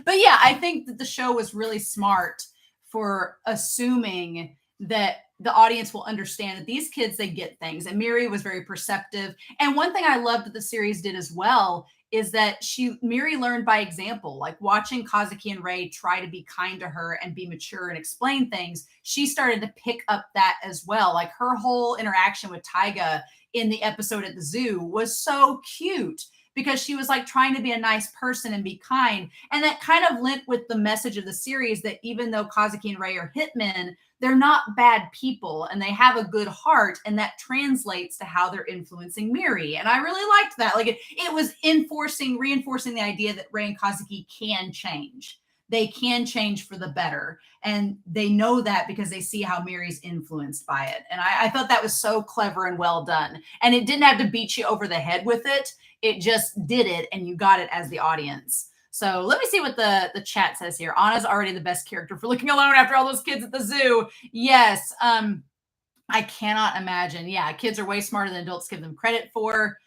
But yeah, I think that the show was really smart for assuming that the audience will understand that these kids, they get things. And Miri was very perceptive. And one thing I loved that the series did as well is that Miri learned by example, like watching Kazuki and Rei try to be kind to her and be mature and explain things. She started to pick up that as well. Like her whole interaction with Taiga in the episode at the zoo was so cute because she was like trying to be a nice person and be kind. And that kind of linked with the message of the series that even though Kazuki and Rei are hitmen, they're not bad people and they have a good heart. And that translates to how they're influencing Miri. And I really liked that. Like it was reinforcing the idea that Rei and Kazuki can change. They can change for the better. And they know that because they see how Miri's influenced by it. And I thought that was so clever and well done. And it didn't have to beat you over the head with it. It just did it and you got it as the audience. So let me see what the chat says here. Anna's already the best character for looking alone after all those kids at the zoo. Yes. I cannot imagine. Yeah, kids are way smarter than adults give them credit for.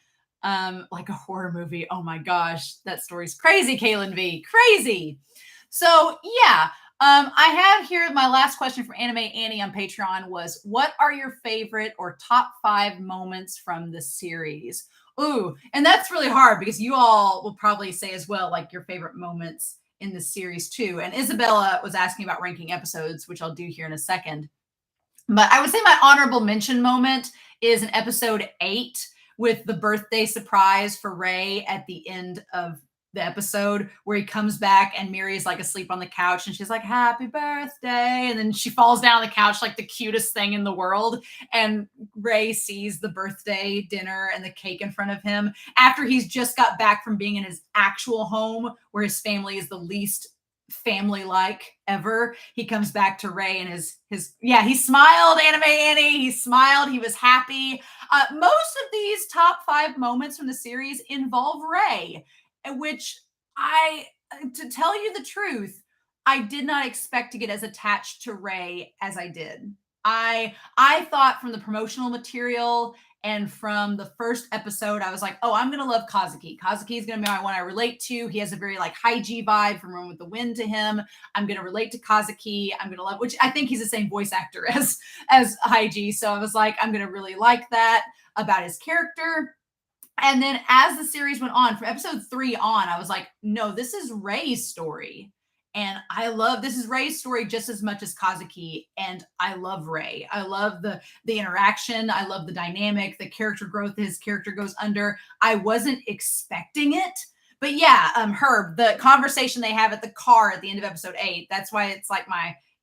Like a horror movie. Oh my gosh, that story's crazy, Kaylin V. Crazy. So yeah, I have here my last question from Anime Annie on Patreon was, what are your favorite or top 5 moments from the series? Ooh, and that's really hard because you all will probably say as well, like your favorite moments in the series too. And Isabella was asking about ranking episodes, which I'll do here in a second. But I would say my honorable mention moment is in episode 8 with the birthday surprise for Rei at the end of the episode where he comes back and Miri's like asleep on the couch and she's like, happy birthday. And then she falls down on the couch like the cutest thing in the world. And Rei sees the birthday dinner and the cake in front of him after he's just got back from being in his actual home where his family is the least family-like ever. He comes back to Rei and he smiled, Anime Annie. He smiled. He was happy. Most of these top 5 moments from the series involve Rei, which to tell you the truth, I did not expect to get as attached to Rei as I did. I thought from the promotional material and from the first episode, I was like, oh, I'm going to love Kazuki. Kazuki is going to be one I relate to. He has a very like Haiji vibe from Run with the Wind to him. I'm going to relate to Kazuki. I'm going to love, which I think he's the same voice actor as Haiji. So I was like, I'm going to really like that about his character. And then as the series went on, from episode 3 on, I was like, no, this is Rei's story. And this is Rei's story just as much as Kazuki. And I love Rei. I love the interaction. I love the dynamic, the character growth his character goes under. I wasn't expecting it. But yeah, Herb, the conversation they have at the car at the end of episode 8, that's why it's like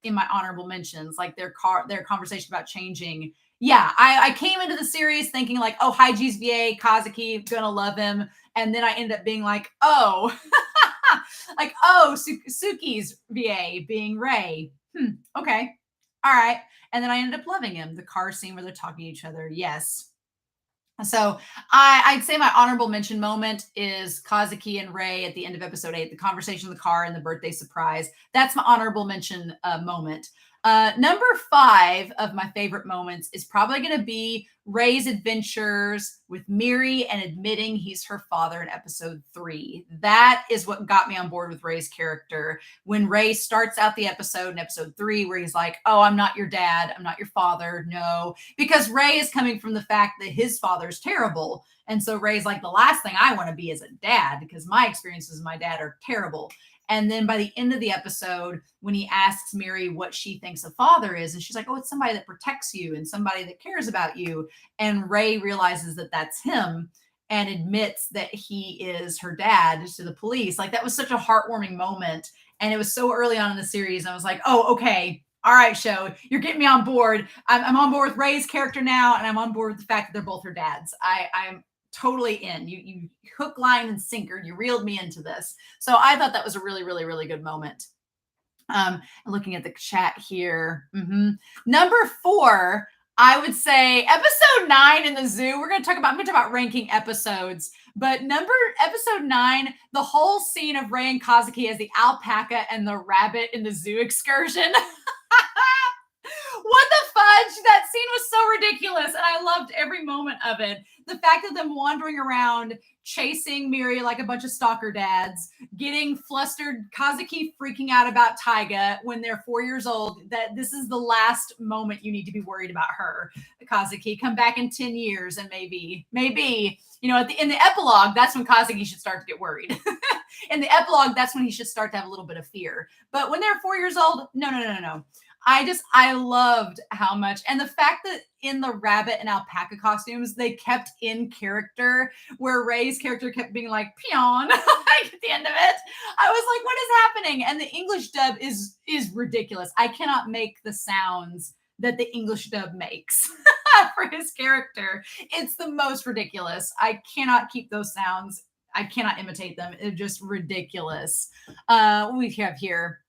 in my honorable mentions, like their conversation about changing. Yeah, I came into the series thinking like, oh, Haiji's VA, Kazuki, gonna love him. And then I ended up being like, oh, like, oh, Suki's VA being Rei. Okay. All right. And then I ended up loving him. The car scene where they're talking to each other. Yes. So I'd say my honorable mention moment is Kazuki and Rei at the end of episode 8, the conversation in the car and the birthday surprise. That's my honorable mention moment. Number 5 of my favorite moments is probably going to be Rei's adventures with Miri and admitting he's her father in episode 3. That is what got me on board with Rei's character. When Rei starts out the episode in episode 3, where he's like, oh, I'm not your dad. I'm not your father. No, because Rei is coming from the fact that his father's terrible. And so Rei's like, the last thing I want to be is a dad because my experiences with my dad are terrible. And then by the end of the episode, when he asks Miri what she thinks a father is, and she's like, oh, it's somebody that protects you and somebody that cares about you. And Rei realizes that that's him and admits that he is her dad to the police. Like that was such a heartwarming moment. And it was so early on in the series. I was like, oh, okay. All right, show, you're getting me on board. I'm on board with Rei's character now. And I'm on board with the fact that they're both her dads. I'm totally in. You hook, line, and sinker. You reeled me into this. So I thought that was a really, really, really good moment. Looking at the chat here. Number 4, I would say episode 9 in the zoo. I'm going to talk about ranking episodes, but episode 9, the whole scene of Rei and Kazuki as the alpaca and the rabbit in the zoo excursion. What the that scene was so ridiculous, and I loved every moment of it. The fact of them wandering around chasing Miri like a bunch of stalker dads, getting flustered, Kazuki freaking out about Taiga when they're 4 years old, that this is the last moment you need to be worried about her. Kazuki, come back in 10 years and maybe, in the epilogue, that's when Kazuki should start to get worried. In the epilogue, that's when he should start to have a little bit of fear. But when they're 4 years old, no. I loved how much, and the fact that in the rabbit and alpaca costumes, they kept in character, where Ray's character kept being like, peon, like at the end of it. I was like, what is happening? And the English dub is ridiculous. I cannot make the sounds that the English dub makes for his character. It's the most ridiculous. I cannot keep those sounds. I cannot imitate them. It's just ridiculous. What we have here.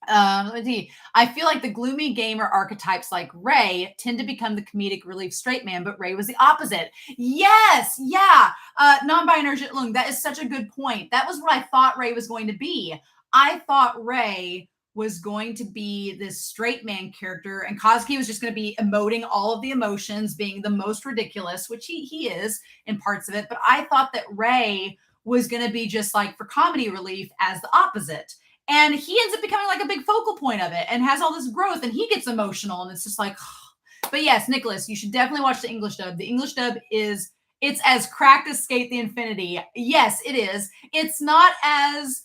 Let's see. I feel like the gloomy gamer archetypes like Ray tend to become the comedic relief straight man, but Ray was the opposite. Yes, yeah. Non-binary Jitlung, that is such a good point. That was what I thought Ray was going to be. I thought Ray was going to be this straight man character, and Kazuki was just going to be emoting all of the emotions, being the most ridiculous, which he is in parts of it. But I thought that Ray was going to be just like for comedy relief as the opposite. And he ends up becoming like a big focal point of it and has all this growth, and he gets emotional, and it's just like, but yes, Nicholas, you should definitely watch the English dub. The English dub it's as cracked as Skate the Infinity. Yes, it is. It's not as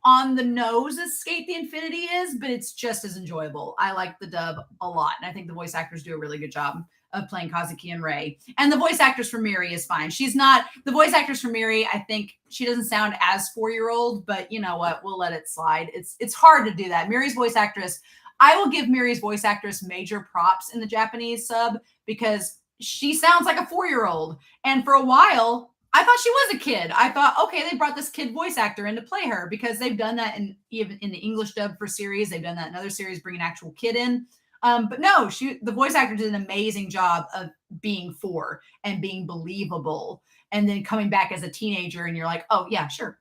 on the nose as Skate the Infinity is, but it's just as enjoyable. I like the dub a lot, and I think the voice actors do a really good job of playing Kazuki and Ray. And the voice actress for Miri is fine. She's not, the voice actress for Miri, I think she doesn't sound as 4-year-old, but you know what? We'll let it slide. It's hard to do that. Miri's voice actress, I will give Miri's voice actress major props in the Japanese sub because she sounds like a 4-year-old. And for a while, I thought she was a kid. I thought, okay, they brought this kid voice actor in to play her because they've done that even in the English dub for series. They've done that in other series, bring an actual kid in. But no, the voice actor did an amazing job of being 4 and being believable, and then coming back as a teenager, and you're like, oh yeah, sure,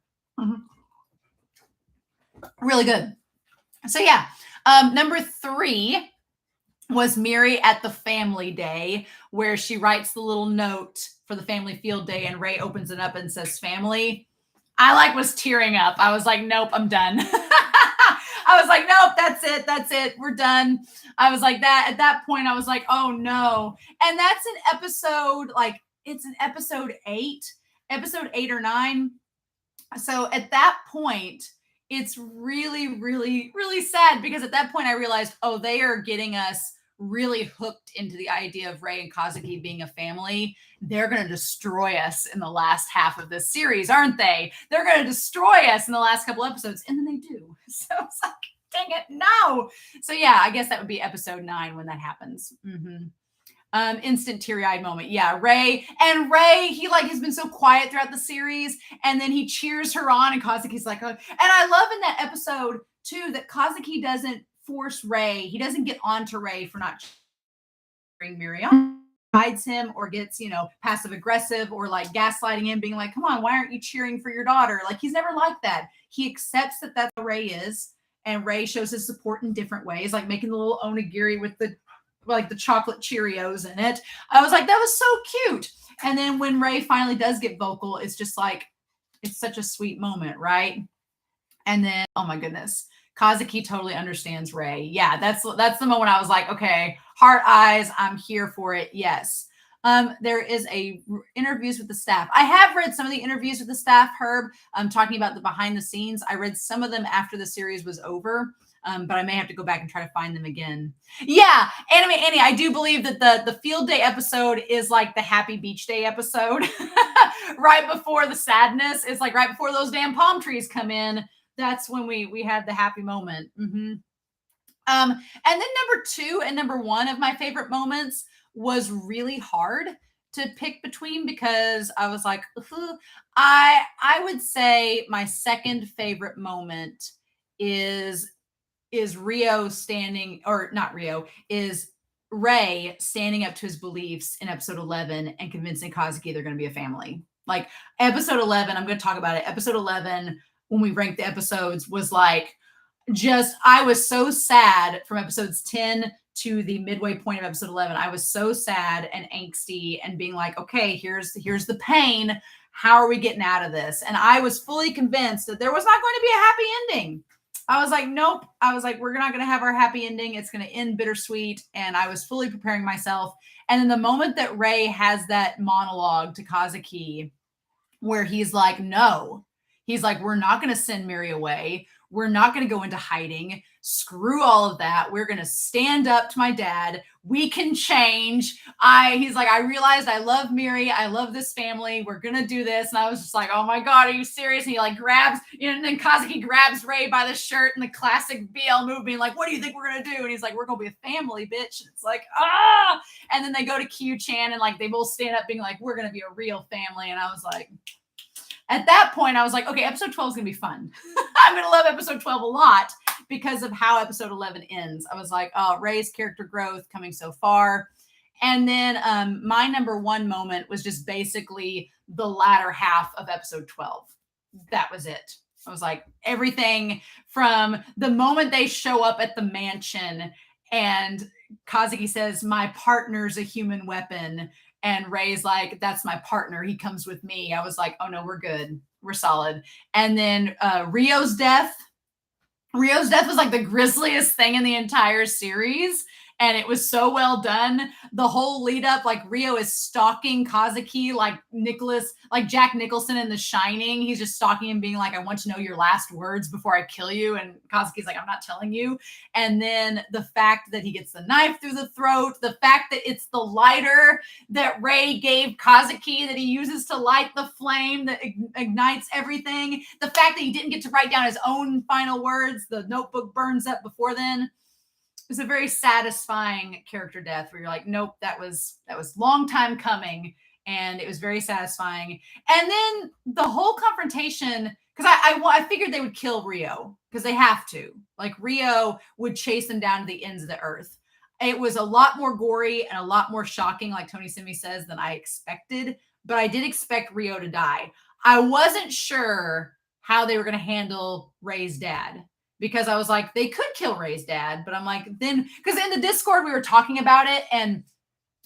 really good. So yeah, number 3 was Miri at the family day, where she writes the little note for the family field day, and Ray opens it up and says family. I was tearing up. I was like, nope, I'm done. I was like, nope, that's it. We're done. I was like that. At that point, I was like, oh no. And that's an episode, it's an episode 8 or 9. So at that point, it's really, really, really sad because at that point I realized, oh, they are getting us really hooked into the idea of Ray and Kazuki being a family. They're going to destroy us in the last half of this series, aren't they? They're going to destroy us in the last couple episodes. And then they do. So it's like, dang it, no. So yeah, I guess that would be episode 9 when that happens. Instant teary-eyed moment. Yeah, Ray, he has been so quiet throughout the series, and then he cheers her on, and Kazuki's like, oh. And I love in that episode too that Kazuki doesn't force Ray. He doesn't get onto Ray for not cheering Miri on, hides him, or gets passive aggressive or like gaslighting him, being like, come on, why aren't you cheering for your daughter? Like, he's never like that. He accepts that that's how Ray is, and Ray shows his support in different ways, like making the little onigiri with the chocolate Cheerios in it. I was like, that was so cute. And then when Ray finally does get vocal, it's just like, it's such a sweet moment, right? And then, oh my goodness, Kazuki totally understands Ray. Yeah, that's the moment I was like, okay, heart eyes, I'm here for it. Yes. There is interviews with the staff. I have read some of the interviews with the staff, Herb, talking about the behind the scenes. I read some of them after the series was over. But I may have to go back and try to find them again. Yeah, Anime Annie, I do believe that the field day episode is like the happy beach day episode. Right before the sadness. It's like right before those damn palm trees come in. That's when we had the happy moment. And then number 2 and number 1 of my favorite moments was really hard to pick between because I was like, I would say my second favorite moment is Rio standing, or not Rio, is Ray standing up to his beliefs in episode 11 and convincing Kazuki they're going to be a family. Like episode 11, I'm going to talk about it. Episode 11, when we ranked the episodes, was like, I was so sad from episodes 10 to the midway point of episode 11, I was so sad and angsty and being like, okay, here's the pain. How are we getting out of this? And I was fully convinced that there was not going to be a happy ending. I was like, nope. I was like, we're not going to have our happy ending. It's going to end bittersweet. And I was fully preparing myself. And then the moment that Ray has that monologue to Kazuki, where he's like, no, he's like, we're not going to send Miri away. We're not going to go into hiding. Screw all of that. We're going to stand up to my dad. We can change. He's like, I realized I love Miri. I love this family. We're going to do this. And I was just like, oh my God, are you serious? And he like grabs, and then Kazuki grabs Ray by the shirt and the classic BL move being like, what do you think we're going to do? And he's like, we're going to be a family, bitch. And it's like, ah. And then they go to Q-chan and like, they both stand up being like, we're going to be a real family. And I was like, at that point, I was like, okay, episode 12 is going to be fun. I'm going to love episode 12 a lot because of how episode 11 ends. I was like, oh, Ray's character growth coming so far. And then my number one moment was just basically the latter half of episode 12. That was it. I was like, everything from the moment they show up at the mansion and Kazuki says, my partner's a human weapon. And Ray's like, that's my partner. He comes with me. I was like, oh no, we're good. We're solid. And then Rio's death. Rio's death was like the grisliest thing in the entire series. And it was so well done. The whole lead up, like Rio is stalking Kazuki like Jack Nicholson in The Shining. He's just stalking him, being like, I want to know your last words before I kill you. And Kazuki's like, I'm not telling you. And then the fact that he gets the knife through the throat, the fact that it's the lighter that Ray gave Kazuki that he uses to light the flame that ignites everything. The fact that he didn't get to write down his own final words. The notebook burns up before then. It was a very satisfying character death where you're like, nope, that was long time coming. And it was very satisfying. And then the whole confrontation, because I figured they would kill Rio because they have to. Like Rio would chase them down to the ends of the earth. It was a lot more gory and a lot more shocking, like Tony Simi says, than I expected. But I did expect Rio to die. I wasn't sure how they were going to handle Ray's dad. Because I was like, they could kill Ray's dad. But I'm like, then, because in the Discord, we were talking about it. And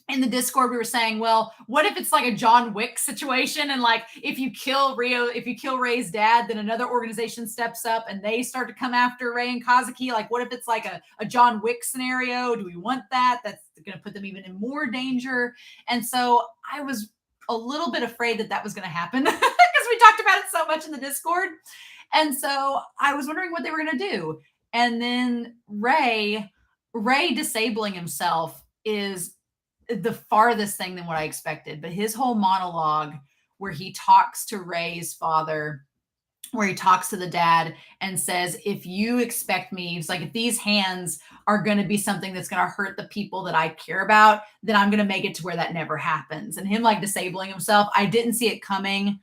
in the Discord, we were saying, well, what if it's like a John Wick situation? And like, if you kill Ray's dad, then another organization steps up and they start to come after Ray and Kazuki. Like, what if it's like a John Wick scenario? Do we want that? That's going to put them even in more danger. And so I was a little bit afraid that was going to happen because we talked about it so much in the Discord. And so I was wondering what they were going to do. And then Ray disabling himself is the farthest thing than what I expected. But his whole monologue where he talks to Ray's father, where he talks to the dad and says, if you expect me, it's like, if these hands are going to be something that's going to hurt the people that I care about, then I'm going to make it to where that never happens. And him like disabling himself, I didn't see it coming.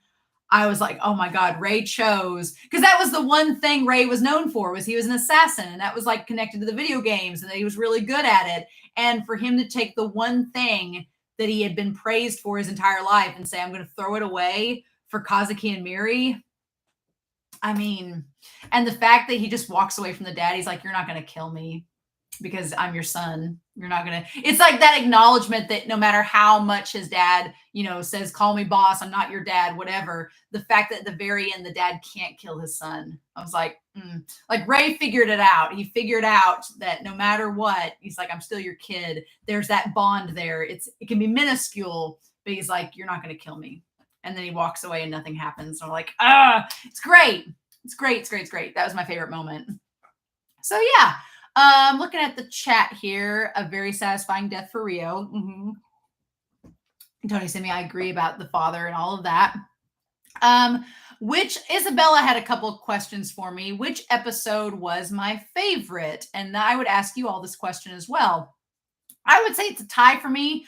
I was like, oh my God, Ray chose, because that was the one thing Ray was known for, was he was an assassin, and that was like connected to the video games, and that he was really good at it. And for him to take the one thing that he had been praised for his entire life and say, I'm going to throw it away for Kazuki and Miri. I mean, and the fact that he just walks away from the dad, he's like, you're not going to kill me because I'm your son. You're not going to, it's like that acknowledgement that no matter how much his dad, says, call me boss, I'm not your dad, whatever. The fact that at the very end, the dad can't kill his son. I was like, like Ray figured it out. He figured out that no matter what, he's like, I'm still your kid. There's that bond there. It can be minuscule, but he's like, you're not going to kill me. And then he walks away and nothing happens. And I'm like, it's great. It's great. It's great. It's great. That was my favorite moment. So yeah. Looking at the chat here, a very satisfying death for Rio. Tony Simi, I agree about the father and all of that. Which Isabella had a couple of questions for me. Which episode was my favorite? And I would ask you all this question as well. I would say it's a tie for me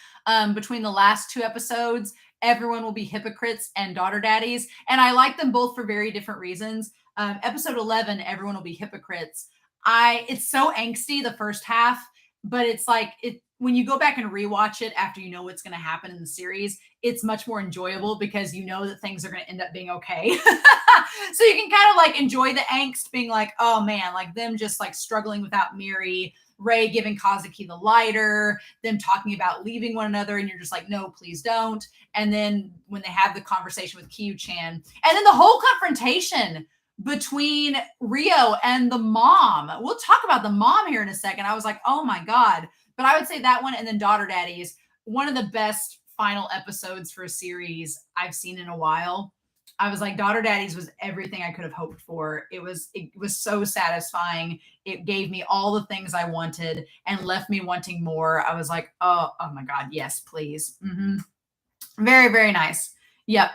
between the last two episodes, Everyone Will Be Hypocrites and Daughter Daddies. And I like them both for very different reasons. Episode 11, Everyone Will Be Hypocrites. It's so angsty the first half, but it's like when you go back and rewatch it after you know what's going to happen in the series, it's much more enjoyable because you know that things are going to end up being okay. So you can kind of like enjoy the angst being like, oh man, like them just like struggling without Miri, Ray giving Kazuki the lighter, them talking about leaving one another, and you're just like, no, please don't. And then when they have the conversation with Kyu-chan, and then the whole confrontation between Rio and the mom. We'll talk about the mom here in a second. I was like, oh my God. But I would say that one, and then Daughter Daddies, one of the best final episodes for a series I've seen in a while. I was like, Daughter Daddies was everything I could have hoped for. It was so satisfying. It gave me all the things I wanted and left me wanting more. I was like, oh my God, yes, please. Very, very nice. Yep.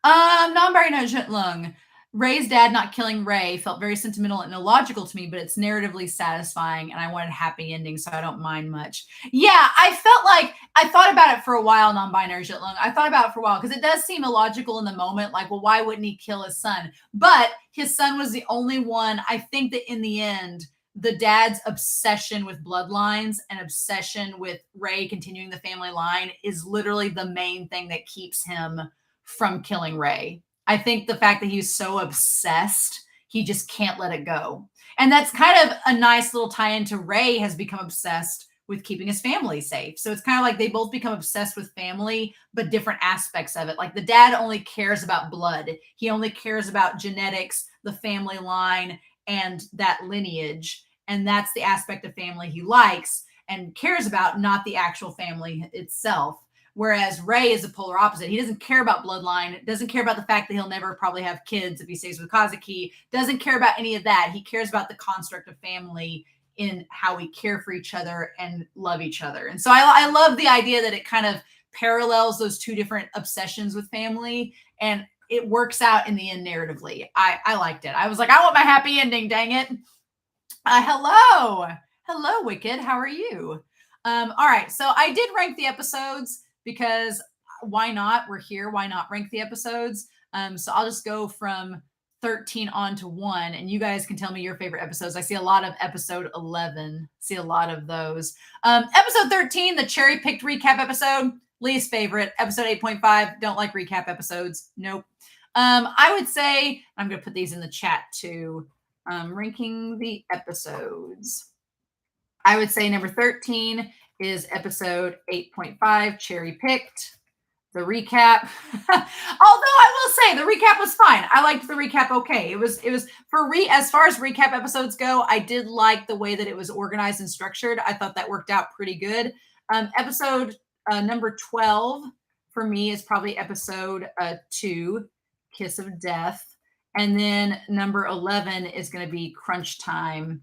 Non-binary Lung. Ray's dad not killing Ray felt very sentimental and illogical to me, but it's narratively satisfying, and I wanted a happy ending, so I don't mind much. Yeah, I felt like I thought about it for a while, non-binary Lung. I thought about it for a while because it does seem illogical in the moment. Like, well, why wouldn't he kill his son? But his son was the only one. I think that in the end, the dad's obsession with bloodlines and obsession with Ray continuing the family line is literally the main thing that keeps him from killing Ray. I think the fact that he's so obsessed, he just can't let it go. And that's kind of a nice little tie into Ray has become obsessed with keeping his family safe. So it's kind of like they both become obsessed with family, but different aspects of it. Like the dad only cares about blood. He only cares about genetics, the family line, and that lineage. And that's the aspect of family he likes and cares about, not the actual family itself. Whereas Ray is the polar opposite. He doesn't care about bloodline, doesn't care about the fact that he'll never probably have kids if he stays with Kazuki, doesn't care about any of that. He cares about the construct of family in how we care for each other and love each other. And so I love the idea that it kind of parallels those two different obsessions with family, and it works out in the end narratively. I liked it. I was like, I want my happy ending, dang it. Hello, Wicked. How are you? All right. So I did rank the episodes because why not? We're here. Why not rank the episodes? So I'll just go from 13 on to 1, and you guys can tell me your favorite episodes. I see a lot of episode 11. See a lot of those. Episode 13, the cherry picked recap episode, least favorite. Episode 8.5, don't like recap episodes. Nope. I would say, I'm going to put these in the chat too. Ranking the episodes. I would say number 13 is episode 8.5, cherry picked. The recap. Although I will say the recap was fine. I liked the recap. Okay. It was for as far as recap episodes go, I did like the way that it was organized and structured. I thought that worked out pretty good. Episode number 12 for me is probably episode 2, Kiss of Death. And then number 11 is going to be Crunch Time,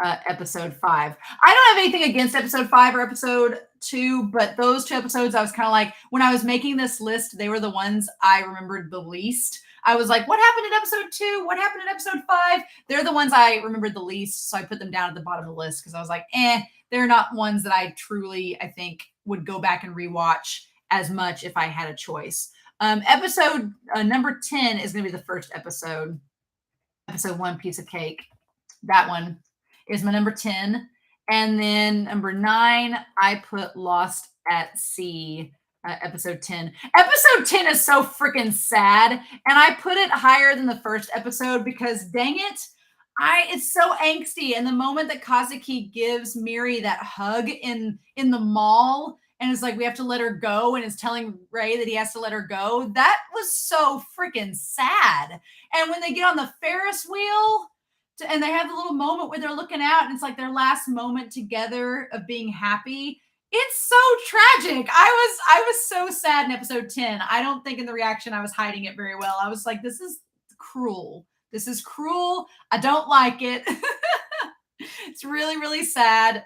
episode 5. I don't have anything against episode 5 or episode 2, but those 2 episodes, I was kind of like, when I was making this list, they were the ones I remembered the least. I was like, what happened in episode 2? What happened in episode 5? They're the ones I remembered the least, so I put them down at the bottom of the list because I was like, they're not ones that I truly, I think, would go back and rewatch as much if I had a choice. Episode number 10 is going to be the first episode. Episode 1, Piece of Cake. That one is my number 10. And then number 9, I put Lost at Sea, episode 10. Episode 10 is so freaking sad. And I put it higher than the first episode because dang it, it's so angsty. And the moment that Kazuki gives Miri that hug in the mall and is like, we have to let her go, and is telling Ray that he has to let her go, that was so freaking sad. And when they get on the Ferris wheel, and they have the little moment where they're looking out, and it's like their last moment together of being happy. It's so tragic. I was so sad in episode 10. I don't think in the reaction I was hiding it very well. I was like, this is cruel. This is cruel. I don't like it. It's really, really sad.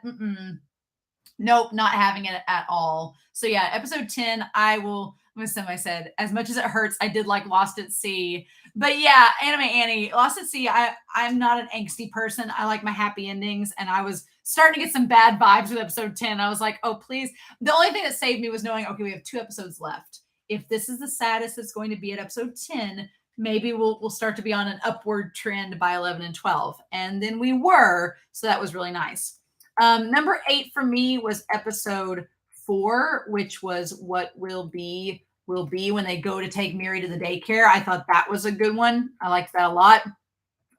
Nope, not having it at all. So yeah, episode 10, I'm going to send I said, as much as it hurts, I did like Lost at Sea. But yeah, Anime Annie, Lost at Sea, I'm not an angsty person. I like my happy endings, and I was starting to get some bad vibes with episode 10. I was like, oh, please. The only thing that saved me was knowing, okay, we have 2 episodes left. If this is the saddest it's going to be at episode 10, maybe we'll start to be on an upward trend by 11 and 12. And then we were, so that was really nice. Number 8 for me was episode 4, which was What Will Be when they go to take Miri to the daycare. I thought that was a good one. I liked that a lot.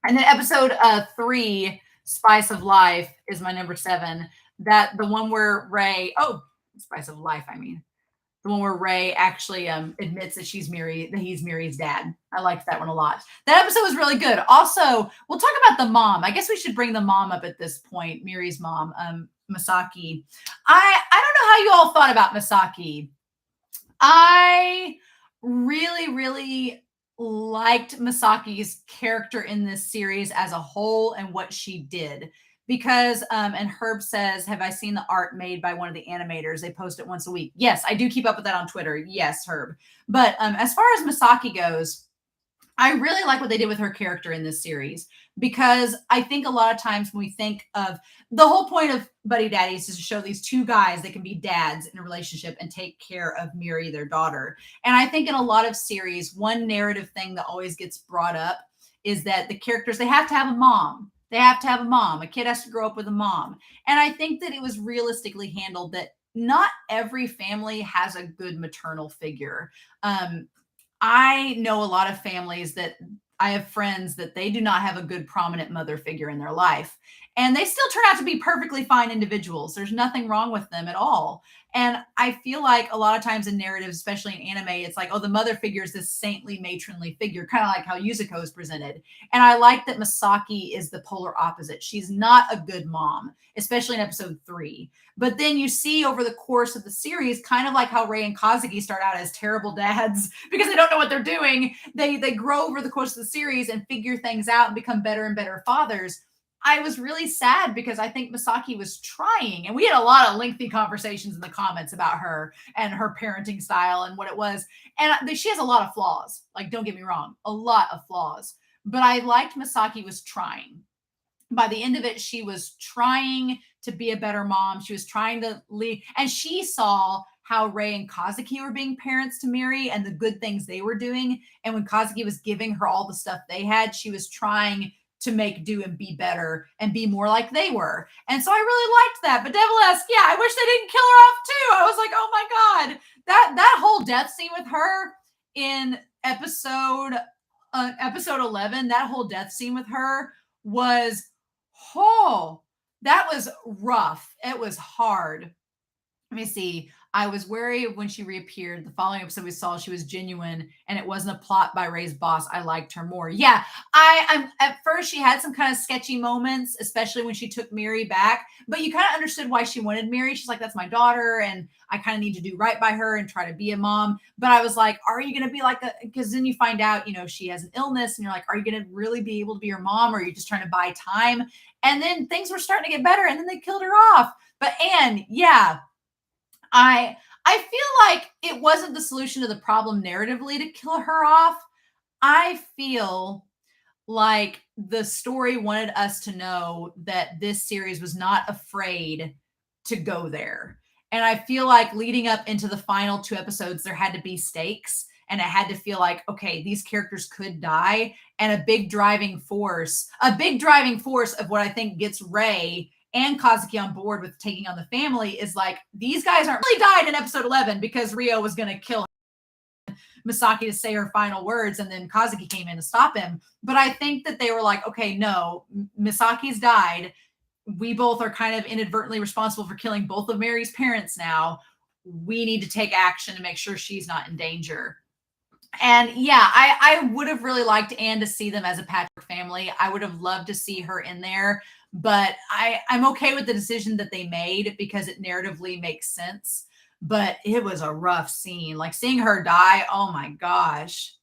And then episode 3, Spice of Life, is my number 7. That the one where Ray, oh, Spice of Life, I mean. The one where Ray actually admits that he's Mary's dad. I liked that one a lot. That episode was really good. Also, we'll talk about the mom. I guess we should bring the mom up at this point. Miri's mom, Misaki. I don't know how you all thought about Misaki. I really, really liked Misaki's character in this series as a whole and what she did. Because, and Herb says, have I seen the art made by one of the animators? They post it once a week. Yes, I do keep up with that on Twitter. Yes, Herb. But as far as Misaki goes, I really like what they did with her character in this series because I think a lot of times when we think of the whole point of Buddy Daddies is to show these two guys that can be dads in a relationship and take care of Miri, their daughter. And I think in a lot of series, one narrative thing that always gets brought up is that the characters, they have to have a mom. They have to have a mom. A kid has to grow up with a mom. And I think that it was realistically handled that not every family has a good maternal figure. I know a lot of families that I have friends that they do not have a good prominent mother figure in their life. And they still turn out to be perfectly fine individuals. There's nothing wrong with them at all. And I feel like a lot of times in narratives, especially in anime, it's like, oh, the mother figure is this saintly, matronly figure, kind of like how Yuzuko is presented. And I like that Misaki is the polar opposite. She's not a good mom, especially in episode 3. But then you see over the course of the series, kind of like how Rei and Kazuki start out as terrible dads because they don't know what they're doing. They grow over the course of the series and figure things out and become better and better fathers. I was really sad because I think Misaki was trying, and we had a lot of lengthy conversations in the comments about her and her parenting style and what it was. And she has a lot of flaws. Like, don't get me wrong, a lot of flaws. But I liked Misaki was trying. By the end of it, she was trying to be a better mom. She was trying to lead, and she saw how Rei and Kazuki were being parents to Miri and the good things they were doing. And when Kazuki was giving her all the stuff they had, she was trying to make do and be better and be more like they were. And so I really liked that. But Devil-esque, yeah, I wish they didn't kill her off too. I was like, oh my God, that whole death scene with her in episode 11, that whole death scene with her was, oh, that was rough. It was hard. Let me see. I was wary when she reappeared. The following episode we saw she was genuine and it wasn't a plot by Ray's boss. I liked her more. Yeah, I'm at first she had some kind of sketchy moments, especially when she took Miri back, but you kind of understood why she wanted Miri. She's like, that's my daughter and I kind of need to do right by her and try to be a mom. But I was like, are you going to be like a, because then you find out, she has an illness and you're like, are you going to really be able to be her mom or are you just trying to buy time? And then things were starting to get better and then they killed her off. But Anne, yeah, I feel like it wasn't the solution to the problem narratively to kill her off. I feel like the story wanted us to know that this series was not afraid to go there. And I feel like leading up into the final 2 episodes, there had to be stakes and it had to feel like, okay, these characters could die. And a big driving force of what I think gets Rei and Kazuki on board with taking on the family is like, these guys aren't really died in episode 11 because Rio was going to kill Misaki to say her final words and then Kazuki came in to stop him. But I think that they were like, okay, no, Misaki's died. We both are kind of inadvertently responsible for killing both of Mary's parents now. We need to take action to make sure she's not in danger. And yeah, I would have really liked Anne to see them as a Patrick family. I would have loved to see her in there, but I'm okay with the decision that they made because it narratively makes sense. But it was a rough scene. Like seeing her die, oh my gosh.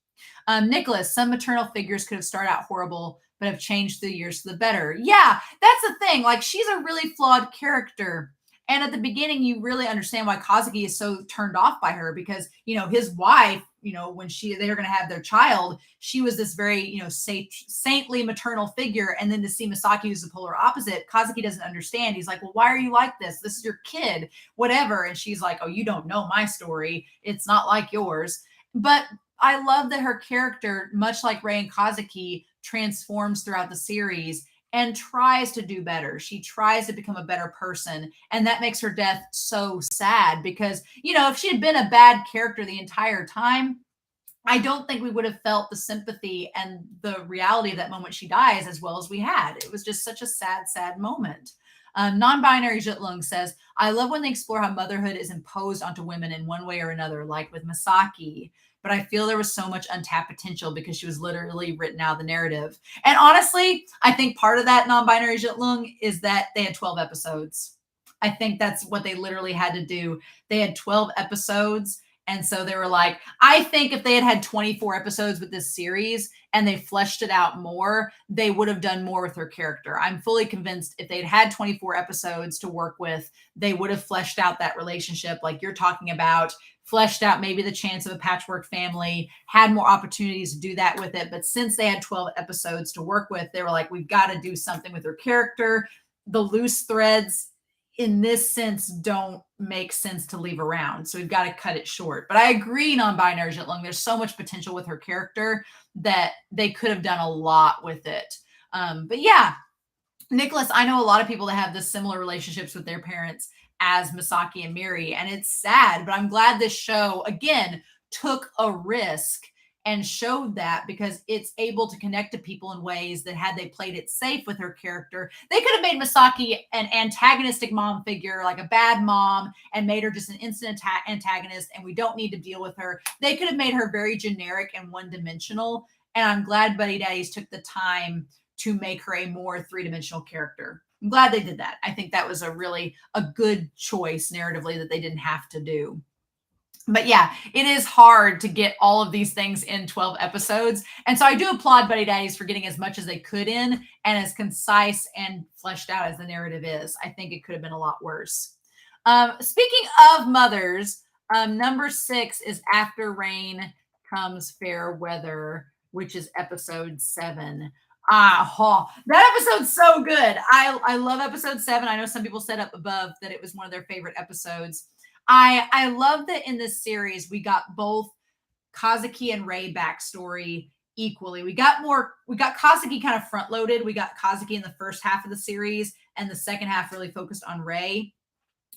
Nicholas, some maternal figures could have started out horrible, but have changed through the years to the better. Yeah, that's the thing. Like she's a really flawed character. And at the beginning, you really understand why Kazuki is so turned off by her because, his wife, when they're going to have their child, she was this very, saintly maternal figure. And then to see Misaki, who's the polar opposite, Kazuki doesn't understand. He's like, well, why are you like this? This is your kid, whatever. And she's like, oh, you don't know my story. It's not like yours. But I love that her character, much like Rei and Kazuki, transforms throughout the series and tries to do better. She tries to become a better person. And that makes her death so sad because, if she had been a bad character the entire time, I don't think we would have felt the sympathy and the reality of that moment she dies as well as we had. It was just such a sad, sad moment. Non-binary Jitlung says, I love when they explore how motherhood is imposed onto women in one way or another, like with Misaki. But I feel there was so much untapped potential because she was literally written out of the narrative. And honestly, I think part of that non-binary Jitlung is that they had 12 episodes. I think that's what they literally had to do. They had 12 episodes. And so they were like, I think if they had had 24 episodes with this series and they fleshed it out more, they would have done more with her character. I'm fully convinced if they'd had 24 episodes to work with, they would have fleshed out that relationship like you're talking about, fleshed out maybe the chance of a patchwork family, had more opportunities to do that with it. But since they had 12 episodes to work with, they were like, we've got to do something with her character. The loose threads in this sense don't make sense to leave around. So we've got to cut it short. But I agree, non-binary Jitlung, there's so much potential with her character that they could have done a lot with it. But yeah, Nicholas, I know a lot of people that have this similar relationships with their parents as Misaki and Miri, and it's sad, but I'm glad this show, again, took a risk and showed that because it's able to connect to people in ways that had they played it safe with her character, they could have made Misaki an antagonistic mom figure, like a bad mom, and made her just an instant antagonist, and we don't need to deal with her. They could have made her very generic and one-dimensional, and I'm glad Buddy Daddies took the time to make her a more three-dimensional character. I'm glad they did that. I think that was a good choice narratively that they didn't have to do. But yeah, it is hard to get all of these things in 12 episodes. And so I do applaud Buddy Daddies for getting as much as they could in and as concise and fleshed out as the narrative is. I think it could have been a lot worse. Speaking of mothers, number 6 is After Rain Comes Fair Weather, which is episode 7. That episode's so good. I love episode 7. I know some people said up above that it was one of their favorite episodes. I love that in this series we got both Kazuki and Rei backstory equally. We got Kazuki kind of front loaded. We got Kazuki in the first half of the series, and the second half really focused on Rei.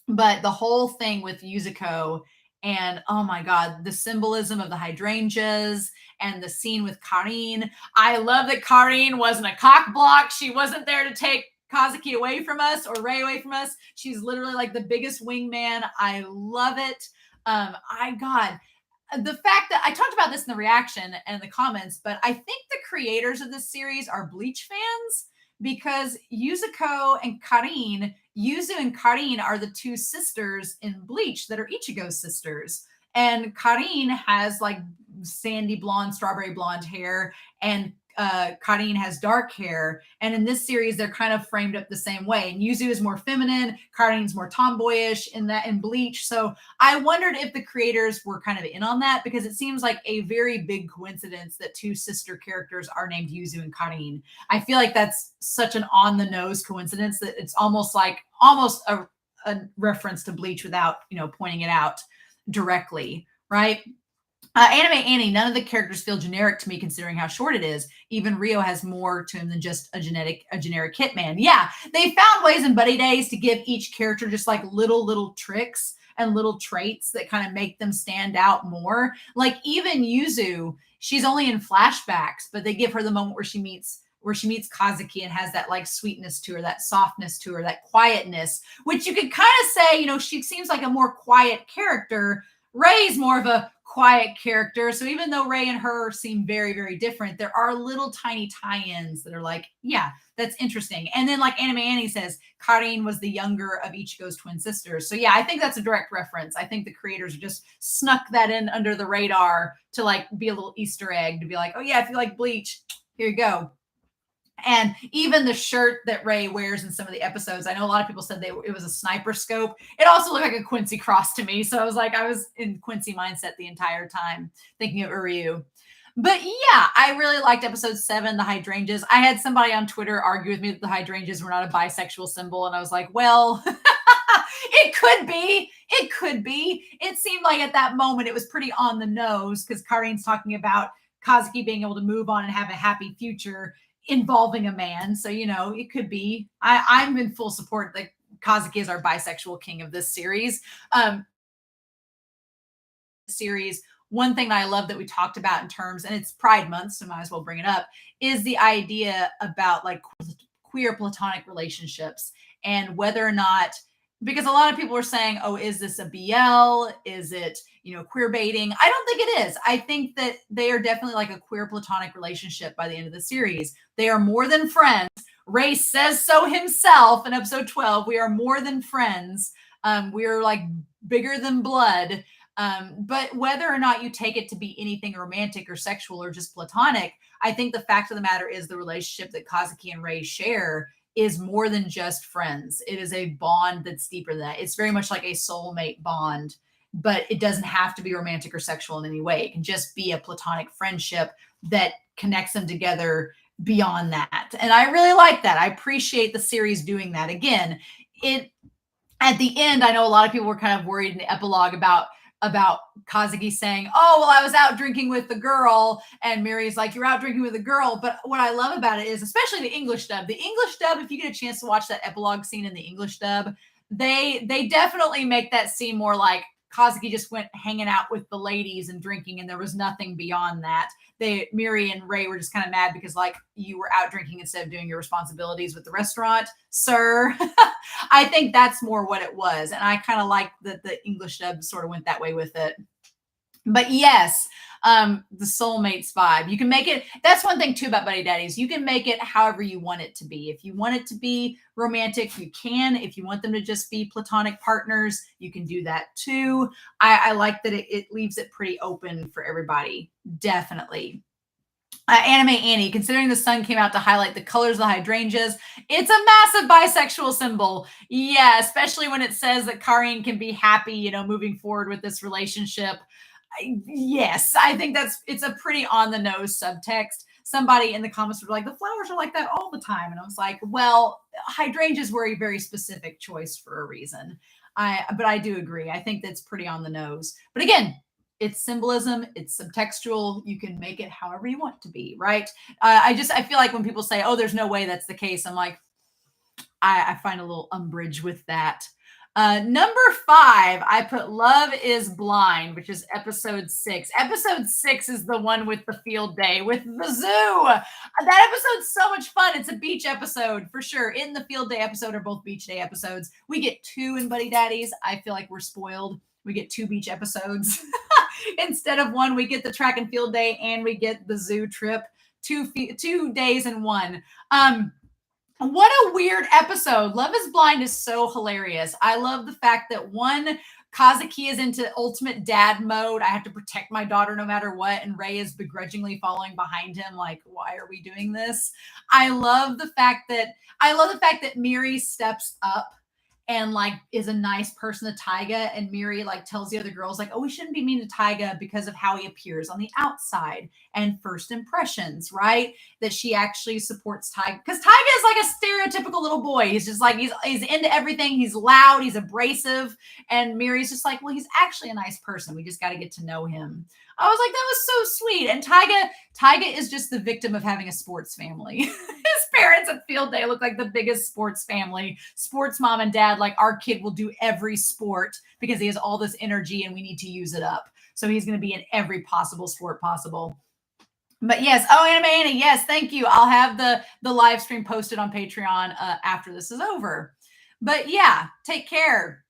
But the whole thing with Yuzuko and oh my god, the symbolism of the hydrangeas and the scene with Karin. I love that Karin wasn't a cock block. She wasn't there to take Kazuki away from us or Rei away from us. She's literally like the biggest wingman. I love it. God, the fact that I talked about this in the reaction and the comments, but I think the creators of this series are Bleach fans because Yuzuko and Karin, Yuzu and Karin are the two sisters in Bleach that are Ichigo's sisters. And Karin has like sandy blonde, strawberry blonde hair, and Karin has dark hair. And in this series, they're kind of framed up the same way. And Yuzu is more feminine, Karin's more tomboyish in Bleach. So I wondered if the creators were kind of in on that because it seems like a very big coincidence that two sister characters are named Yuzu and Karin. I feel like that's such an on the nose coincidence that it's almost a reference to Bleach without, pointing it out directly, right? Anime Annie, none of the characters feel generic to me considering how short it is. Even Rio has more to him than just a generic hitman. Yeah, they found ways in Buddy Days to give each character just like little tricks and little traits that kind of make them stand out more. Like even Yuzu, she's only in flashbacks, but they give her the moment where she meets Kazuki and has that like sweetness to her, that softness to her, that quietness, which you could kind of say, she seems like a more quiet character. Ray's more of a quiet character. So even though Rei and her seem very, very different, there are little tiny tie-ins that are like, yeah, that's interesting. And then like Anime Annie says, Karin was the younger of Ichigo's twin sisters. So yeah, I think that's a direct reference. I think the creators just snuck that in under the radar to like be a little Easter egg to be like, oh yeah, if you like Bleach, here you go. And even the shirt that Rei wears in some of the episodes, I know a lot of people said it was a sniper scope. It also looked like a Quincy cross to me. So I was in Quincy mindset the entire time thinking of Uryu. But yeah, I really liked episode 7, the hydrangeas. I had somebody on Twitter argue with me that the hydrangeas were not a bisexual symbol. And I was like, well, it could be. It could be. It seemed like at that moment it was pretty on the nose because Karin's talking about Kazuki being able to move on and have a happy future involving a man. So, it could be. I'm in full support that Kazuki is our bisexual king of this series. One thing that I love that we talked about in terms, and it's Pride Month, so might as well bring it up, is the idea about like queer platonic relationships and whether or not, because a lot of people are saying, oh, is this a BL? Is it, queer baiting? I don't think it is. I think that they are definitely like a queer platonic relationship by the end of the series. They are more than friends. Ray says so himself in episode 12. We are more than friends. We are like bigger than blood. But whether or not you take it to be anything romantic or sexual or just platonic, I think the fact of the matter is the relationship that Kazuki and Ray share is more than just friends. It is a bond that's deeper than that. It's very much like a soulmate bond, but it doesn't have to be romantic or sexual in any way. It can just be a platonic friendship that connects them together beyond that. And I really like that. I appreciate the series doing that. Again, at the end, I know a lot of people were kind of worried in the epilogue about Kazuki saying, oh, well, I was out drinking with the girl. And Mary's like, you're out drinking with a girl. But what I love about it is, especially the English dub, if you get a chance to watch that epilogue scene in the English dub, they definitely make that seem more like Kazuki just went hanging out with the ladies and drinking, and there was nothing beyond that. Miri and Ray were just kind of mad because, like, you were out drinking instead of doing your responsibilities with the restaurant, sir. I think that's more what it was. And I kind of like that the English dub sort of went that way with it. But yes, the soulmates vibe. You can make it. That's one thing too about Buddy Daddies. You can make it however you want it to be. If you want it to be romantic, you can. If you want them to just be platonic partners, you can do that too. I like that it leaves it pretty open for everybody. Definitely. Anime Annie, considering the sun came out to highlight the colors of the hydrangeas, it's a massive bisexual symbol. Yeah, especially when it says that Karin can be happy, moving forward with this relationship. Yes, I think it's a pretty on the nose subtext. Somebody in the comments were like, the flowers are like that all the time. And I was like, well, hydrangeas were a very specific choice for a reason. But I do agree. I think that's pretty on the nose. But again, it's symbolism. It's subtextual. You can make it however you want to be, right? I feel like when people say, oh, there's no way that's the case, I'm like, I find a little umbrage with that. Number 5, I put Love is Blind, which is episode 6. Episode 6 is the one with the field day with the zoo. That episode's so much fun. It's a beach episode for sure. In the field day episode are both beach day episodes. We get 2 in Buddy Daddies. I feel like we're spoiled. We get 2 beach episodes. Instead of 1, we get the track and field day and we get the zoo trip. 2 days in 1. What a weird episode. Love is Blind is so hilarious. I love the fact that Kazuki is into ultimate dad mode. I have to protect my daughter no matter what. And Ray is begrudgingly following behind him. Like, why are we doing this? I love the fact that Miri steps up and like is a nice person to Taiga, and Miri like tells the other girls like, oh, we shouldn't be mean to Taiga because of how he appears on the outside and first impressions, right? That she actually supports Taiga because Taiga is like a stereotypical little boy. He's just like he's into everything. He's loud. He's abrasive, and Miri's just like, well, he's actually a nice person. We just got to get to know him. I was like, that was so sweet. And Taiga is just the victim of having a sports family. His parents at field day look like the biggest sports family. Sports mom and dad, like our kid will do every sport because he has all this energy and we need to use it up. So he's going to be in every possible sport possible. But yes, Anime Annie, yes, thank you. I'll have the live stream posted on Patreon after this is over. But yeah, take care.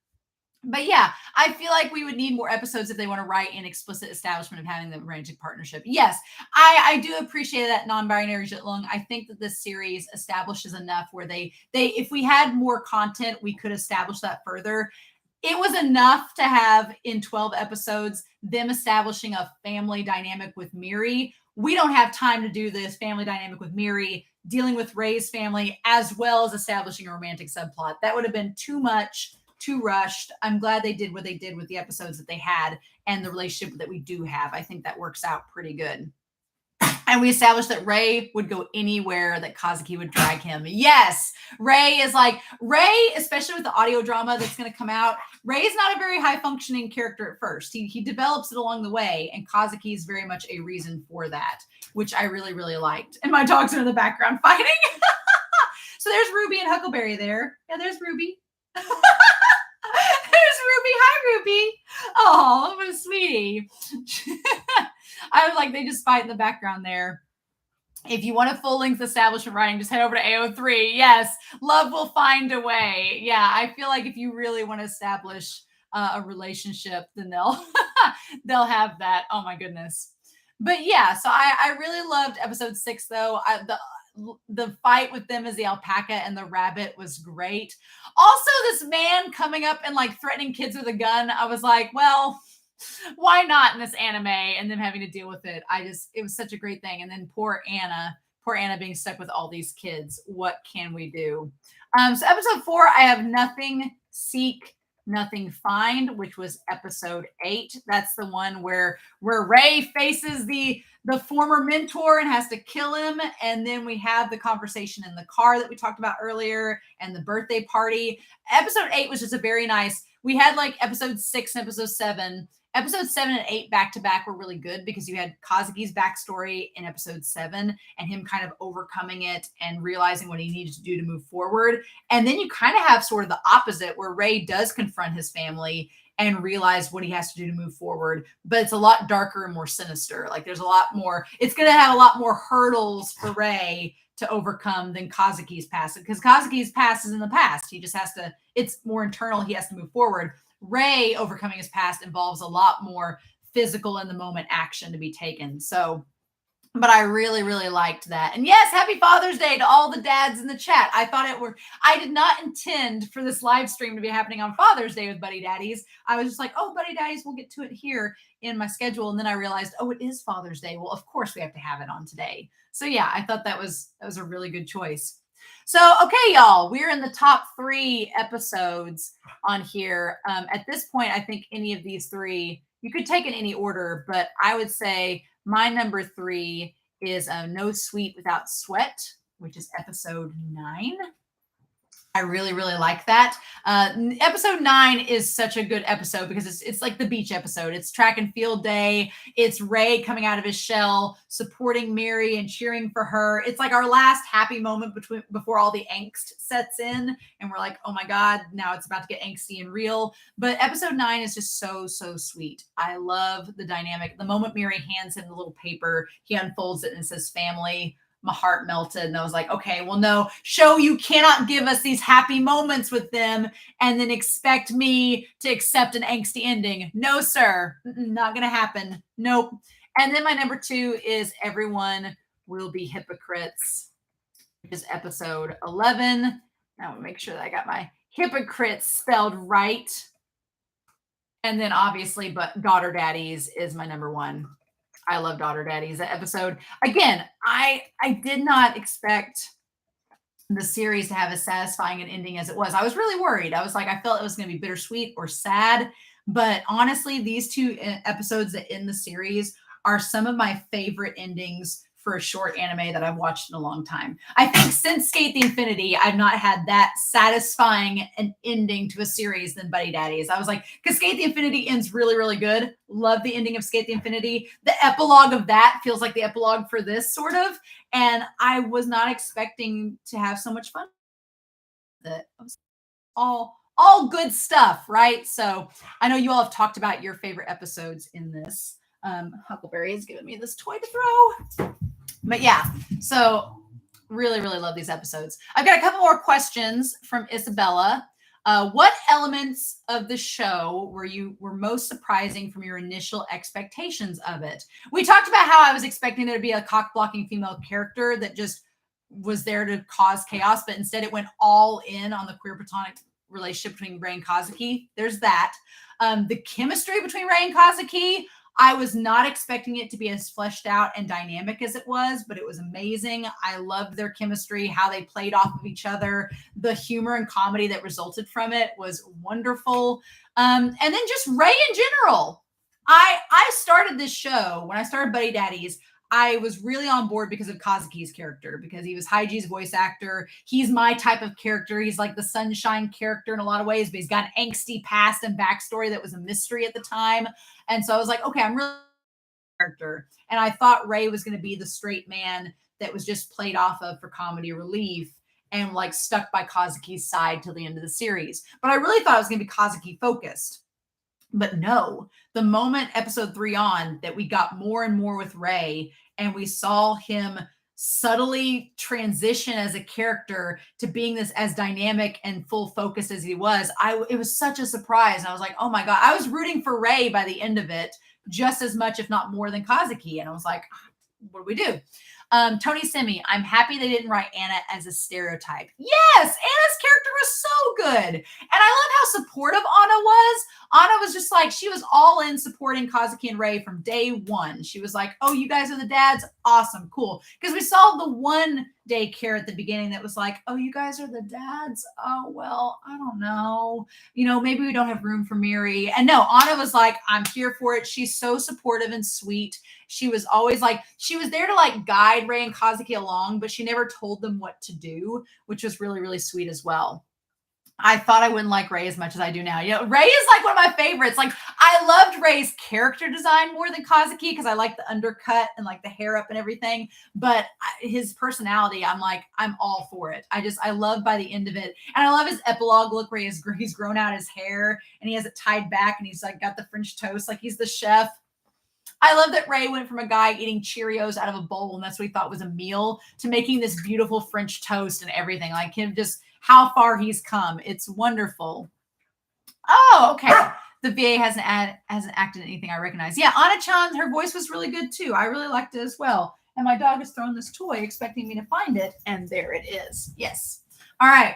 But yeah, I feel like we would need more episodes if they want to write an explicit establishment of having the romantic partnership. Yes, I do appreciate that non-binary Jitlung. I think that this series establishes enough where they if we had more content, we could establish that further. It was enough to have in 12 episodes them establishing a family dynamic with Miri. We don't have time to do this family dynamic with Miri, dealing with Ray's family, as well as establishing a romantic subplot. That would have been too much. Too rushed. I'm glad they did what they did with the episodes that they had and the relationship that we do have. I think that works out pretty good. And we established that Ray would go anywhere that Kazuki would drag him. Yes, Ray, especially with the audio drama that's going to come out, Ray is not a very high functioning character at first. He develops it along the way, and Kazuki is very much a reason for that, which I really, really liked. And my dogs are in the background fighting. So there's Ruby and Huckleberry there. Yeah, there's Ruby. There's Ruby. Hi, Ruby. Oh, what a sweetie. I was like, they just fight in the background there. If you want a full-length establishment writing, just head over to AO3. Yes, love will find a way. Yeah, I feel like if you really want to establish a relationship, then they'll they'll have that. Oh my goodness. But yeah, so I really loved episode 6 though. The fight with them as the alpaca and the rabbit was great. Also, this man coming up and like threatening kids with a gun. I was like, well, why not in this anime, and them having to deal with it. It was such a great thing. And then poor Anna being stuck with all these kids. What can we do? So episode 4, I have Nothing Seek, Nothing Find, which was episode 8. That's the one where Ray faces the former mentor and has to kill him. And then we have the conversation in the car that we talked about earlier and the birthday party. Episode 8 was just a very nice, we had like episode 6 and episode 7. Episode 7 and 8 back to back were really good because you had Kazuki's backstory in episode 7 and him kind of overcoming it and realizing what he needed to do to move forward. And then you kind of have sort of the opposite where Ray does confront his family and realize what he has to do to move forward. But it's a lot darker and more sinister. Like there's a lot more, it's going to have a lot more hurdles for Ray to overcome than Kazuki's past, because Kazuki's past is in the past. He just has to, it's more internal. He has to move forward. Ray overcoming his past involves a lot more physical in the moment action to be taken. So, but I really, really liked that. And yes, happy Father's Day to all the dads in the chat. I did not intend for this live stream to be happening on Father's Day with Buddy Daddies. I was just like, oh, Buddy Daddies, we'll get to it here in my schedule. And then I realized, oh, it is Father's Day. Well, of course we have to have it on today. So yeah, I thought that was a really good choice. So, okay, y'all, we're in the top 3 episodes on here. At this point, I think any of these 3, you could take in any order, but I would say my number 3 is No Sweet Without Sweat, which is episode 9. I really, really like that. Episode 9 is such a good episode because it's like the beach episode. It's track and field day. It's Ray coming out of his shell, supporting Mary and cheering for her. It's like our last happy moment before all the angst sets in. And we're like, oh my God, now it's about to get angsty and real. But episode 9 is just so, so sweet. I love the dynamic. The moment Mary hands him the little paper, he unfolds it and it says family. My heart melted and I was like, okay, well, no, show you cannot give us these happy moments with them and then expect me to accept an angsty ending. No, sir. Not going to happen. Nope. And then my number 2 is Everyone Will Be Hypocrites, which is episode 11. Now I'll make sure that I got my hypocrites spelled right. And then obviously, but Daughter Daddies is my number 1. I love Daughter Daddies. That episode, again, I did not expect the series to have as satisfying an ending as it was. I was really worried. I was like, I felt it was going to be bittersweet or sad. But honestly, these 2 episodes that end the series are some of my favorite endings for a short anime that I've watched in a long time. I think since Skate the Infinity, I've not had that satisfying an ending to a series than Buddy Daddies. I was like, because Skate the Infinity ends really, really good. Love the ending of Skate the Infinity. The epilogue of that feels like the epilogue for this sort of. And I was not expecting to have so much fun. That was all good stuff, right? So I know you all have talked about your favorite episodes in this. Huckleberry has given me this toy to throw. But yeah, so really, really love these episodes. I've got a couple more questions from Isabella. What elements of the show were most surprising from your initial expectations of it? We talked about how I was expecting there to be a cock-blocking female character that just was there to cause chaos, but instead it went all in on the queer platonic relationship between Ray and Kazuki. There's that. The chemistry between Ray and Kazuki, I was not expecting it to be as fleshed out and dynamic as it was, but it was amazing. I loved their chemistry, how they played off of each other. The humor and comedy that resulted from it was wonderful. And then just Ray in general. I started this show, when I started Buddy Daddies, I was really on board because of Kazuki's character, because he was Haiji's voice actor. He's my type of character. He's like the sunshine character in a lot of ways, but he's got an angsty past and backstory that was a mystery at the time. And so I was like, okay, I'm really character. And I thought Ray was going to be the straight man that was just played off of for comedy relief and like stuck by Kazuki's side till the end of the series. But I really thought it was going to be Kazuki focused. But no, the moment episode 3 on that we got more and more with Ray and we saw him subtly transition as a character to being this as dynamic and full focus as he was. It was such a surprise. And I was like, oh my God, I was rooting for Ray by the end of it just as much, if not more than Kazuki. And I was like, what do we do? Tony Simi, I'm happy they didn't write Anna as a stereotype. Yes, Anna's character was so good. And I love how supportive Anna was. Anna was just like, she was all in supporting Kazuki and Ray from day one. She was like, oh, you guys are the dads? Awesome, cool. Because we saw the one daycare at the beginning that was like, oh, you guys are the dads? Oh, well, I don't know. Maybe we don't have room for Miri. And no, Anna was like, I'm here for it. She's so supportive and sweet. She was always like, she was there to like guide Ray and Kazuki along, but she never told them what to do, which was really, really sweet as well. I thought I wouldn't like Ray as much as I do now. Ray is like one of my favorites. Like, I loved Ray's character design more than Kazuki because I like the undercut and like the hair up and everything. But his personality, I'm like, I'm all for it. I love by the end of it. And I love his epilogue look where he's grown out his hair and he has it tied back and he's like got the French toast like he's the chef. I love that Ray went from a guy eating Cheerios out of a bowl, and that's what he thought was a meal, to making this beautiful French toast and everything. Like him, just how far he's come. It's wonderful. Oh, okay. The VA hasn't acted in anything I recognize. Yeah, Anna-chan, her voice was really good too. I really liked it as well. And my dog has thrown this toy expecting me to find it, and there it is. Yes. All right.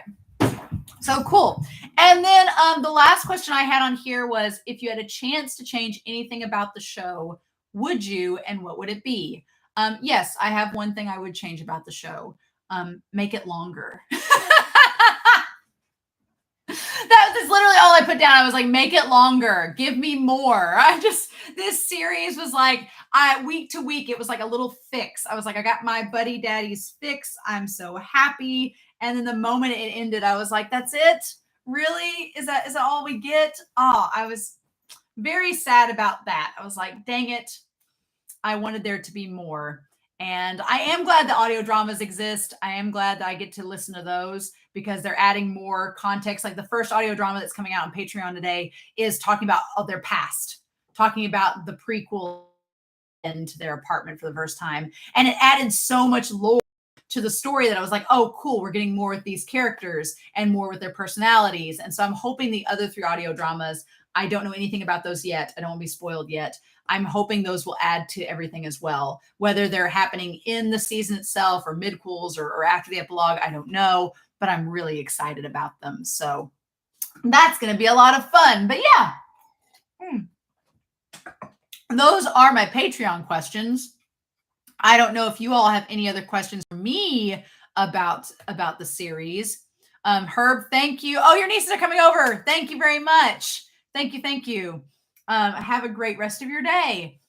So cool. And then the last question I had on here was, if you had a chance to change anything about the show, would you, and what would it be? Yes, I have one thing I would change about the show. Make it longer. That's literally all I put down. I was like, make it longer. Give me more. This series was like, week to week, it was like a little fix. I was like, I got my Buddy Daddies fix. I'm so happy. And then the moment it ended, I was like, that's it? Really? Is that all we get? Oh, I was very sad about that. I was like, dang it. I wanted there to be more. And I am glad the audio dramas exist. I am glad that I get to listen to those because they're adding more context. Like the first audio drama that's coming out on Patreon today is talking about their past, talking about the prequel into their apartment for the first time. And it added so much lore to the story that I was like, oh, cool. We're getting more with these characters and more with their personalities. And so I'm hoping the other 3 audio dramas, I don't know anything about those yet. I don't want to be spoiled yet. I'm hoping those will add to everything as well. Whether they're happening in the season itself or midquels or after the epilogue, I don't know, but I'm really excited about them. So that's going to be a lot of fun. But yeah, those are my Patreon questions. I don't know if you all have any other questions for me about the series. Herb, thank you. Oh, your nieces are coming over. Thank you very much. Thank you. Have a great rest of your day.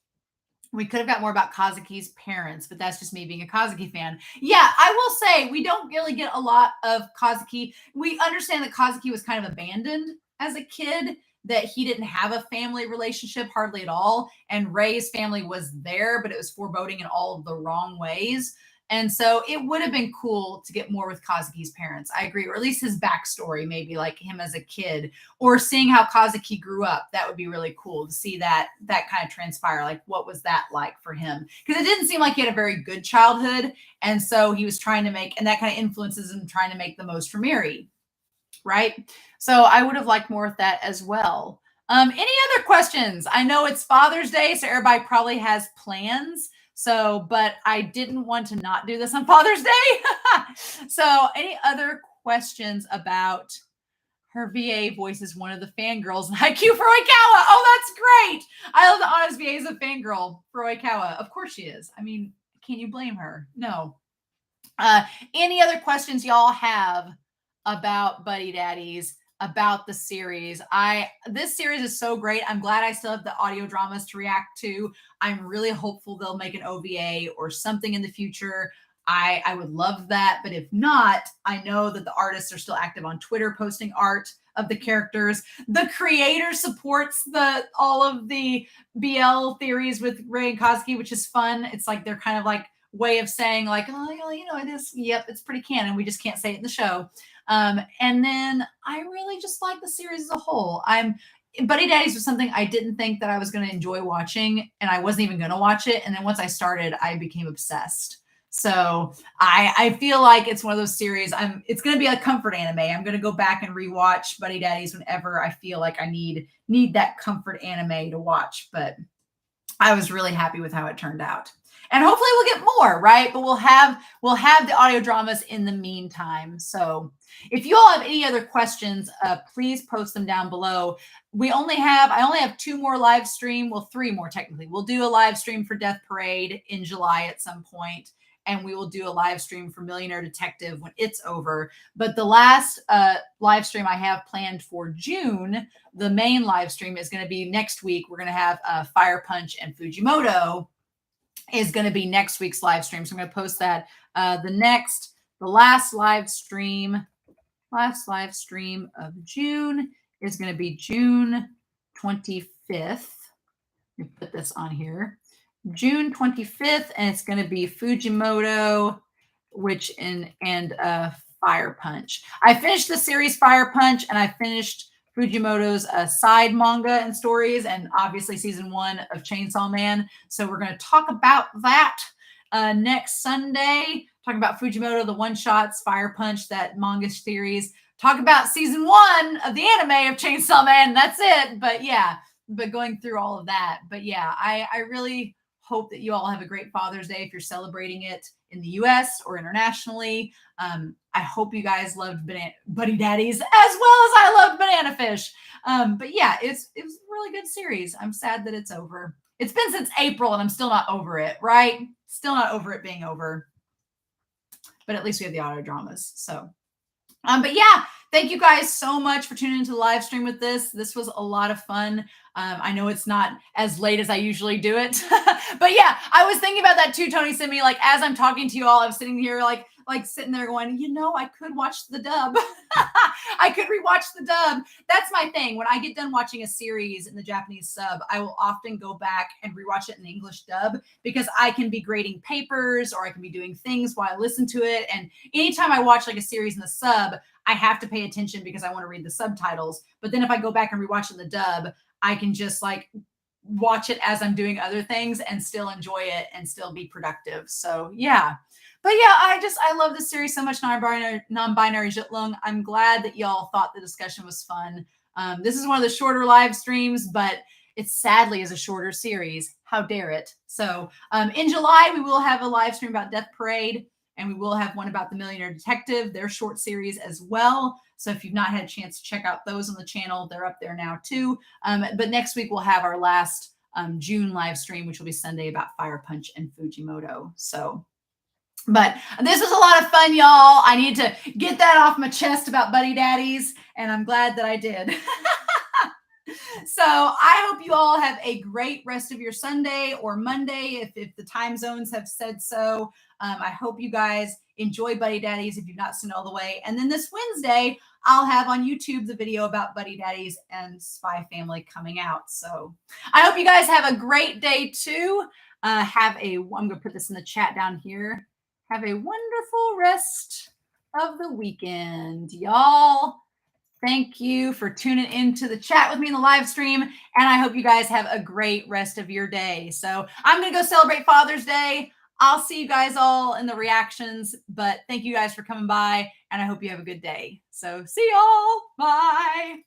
We could have got more about Kazuki's parents, but that's just me being a Kazuki fan. Yeah, I will say we don't really get a lot of Kazuki. We understand that Kazuki was kind of abandoned as a kid, that he didn't have a family relationship hardly at all. And Ray's family was there, but it was foreboding in all of the wrong ways. And so it would have been cool to get more with Kazuki's parents. I agree. Or at least his backstory, maybe like him as a kid, or seeing how Kazuki grew up. That would be really cool to see that kind of transpire. Like, what was that like for him? Because it didn't seem like he had a very good childhood. And so he was trying to make, and that kind of influences him trying to make the most for Miri. Right? So I would have liked more of that as well. Any other questions? I know it's Father's Day, so everybody probably has plans. So, but I didn't want to not do this on Father's Day. So any other questions about her VA voices one of the fangirls in IQ for Oikawa? Oh, that's great. I love that Anna's VA is a fangirl for Oikawa. Of course she is. I mean, can you blame her? No. Any other questions y'all have about Buddy Daddies, about the series? This series is so great. I'm glad I still have the audio dramas to react to. I'm really hopeful they'll make an OVA or something in the future. I would love that, but if not, I know that the artists are still active on Twitter posting art of the characters. The creator supports all of the BL theories with Ray and Kazuki, which is fun. It's like they're kind of like way of saying like, oh, it is. Yep, it's pretty canon. We just can't say it in the show. And then I really just like the series as a whole. Buddy Daddies was something I didn't think that I was going to enjoy watching, and I wasn't even going to watch it. And then once I started, I became obsessed. So I feel like it's one of those series. It's going to be a comfort anime. I'm going to go back and rewatch Buddy Daddies whenever I feel like I need that comfort anime to watch. But I was really happy with how it turned out. And hopefully we'll get more, right? But we'll have the audio dramas in the meantime. So if you all have any other questions, please post them down below. I only have 2 more live stream, well, 3 more technically. We'll do a live stream for Death Parade in July at some point, and we will do a live stream for Millionaire Detective when it's over. But the last live stream I have planned for June, the main live stream, is going to be next week. We're going to have Fire Punch and Fujimoto is going to be next week's live stream. So I'm going to post that. The last live stream of June is going to be June 25th. Let me put this on here. June 25th, and it's going to be Fujimoto, and Fire Punch. I finished the series Fire Punch, and I finished Fujimoto's side manga and stories, and obviously season 1 of Chainsaw Man. So we're going to talk about that next Sunday. Talk about Fujimoto, the one-shots, Fire Punch, that manga series. Talk about season 1 of the anime of Chainsaw Man. That's it. But going through all of that. But yeah, I really hope that you all have a great Father's Day if you're celebrating it in the US or internationally. I hope you guys loved Buddy Daddies as well as I loved Banana Fish. But yeah, it was a really good series. I'm sad that it's over. It's been since April and I'm still not over it, right? Still not over it being over. But at least we have the audio dramas. So, but yeah, thank you guys so much for tuning into the live stream with this. This was a lot of fun. I know it's not as late as I usually do it, but yeah, I was thinking about that too, Tony sent me, like, as I'm talking to you all, I was sitting here like sitting there going, I could watch the dub. I could rewatch the dub. That's my thing. When I get done watching a series in the Japanese sub, I will often go back and rewatch it in the English dub because I can be grading papers or I can be doing things while I listen to it. And anytime I watch like a series in the sub, I have to pay attention because I want to read the subtitles. But then if I go back and rewatch it in the dub, I can just like watch it as I'm doing other things and still enjoy it and still be productive. So yeah. But yeah, I love this series so much, non-binary Jitlung. I'm glad that y'all thought the discussion was fun. This is one of the shorter live streams, but it sadly is a shorter series. How dare it? So in July, we will have a live stream about Death Parade, and we will have one about the Millionaire Detective, their short series as well. So if you've not had a chance to check out those on the channel, they're up there now too. But next week, we'll have our last June live stream, which will be Sunday, about Fire Punch and Fujimoto. So, but this was a lot of fun, y'all. I need to get that off my chest about Buddy Daddies, and I'm glad that I did. So I hope you all have a great rest of your Sunday or Monday if the time zones have said so. I hope you guys enjoy Buddy Daddies if you've not seen it all the way. And then this Wednesday, I'll have on YouTube the video about Buddy Daddies and Spy Family coming out. So I hope you guys have a great day too. I'm going to put this in the chat down here. Have a wonderful rest of the weekend, y'all. Thank you for tuning into the chat with me in the live stream. And I hope you guys have a great rest of your day. So I'm going to go celebrate Father's Day. I'll see you guys all in the reactions. But thank you guys for coming by. And I hope you have a good day. So see y'all. Bye.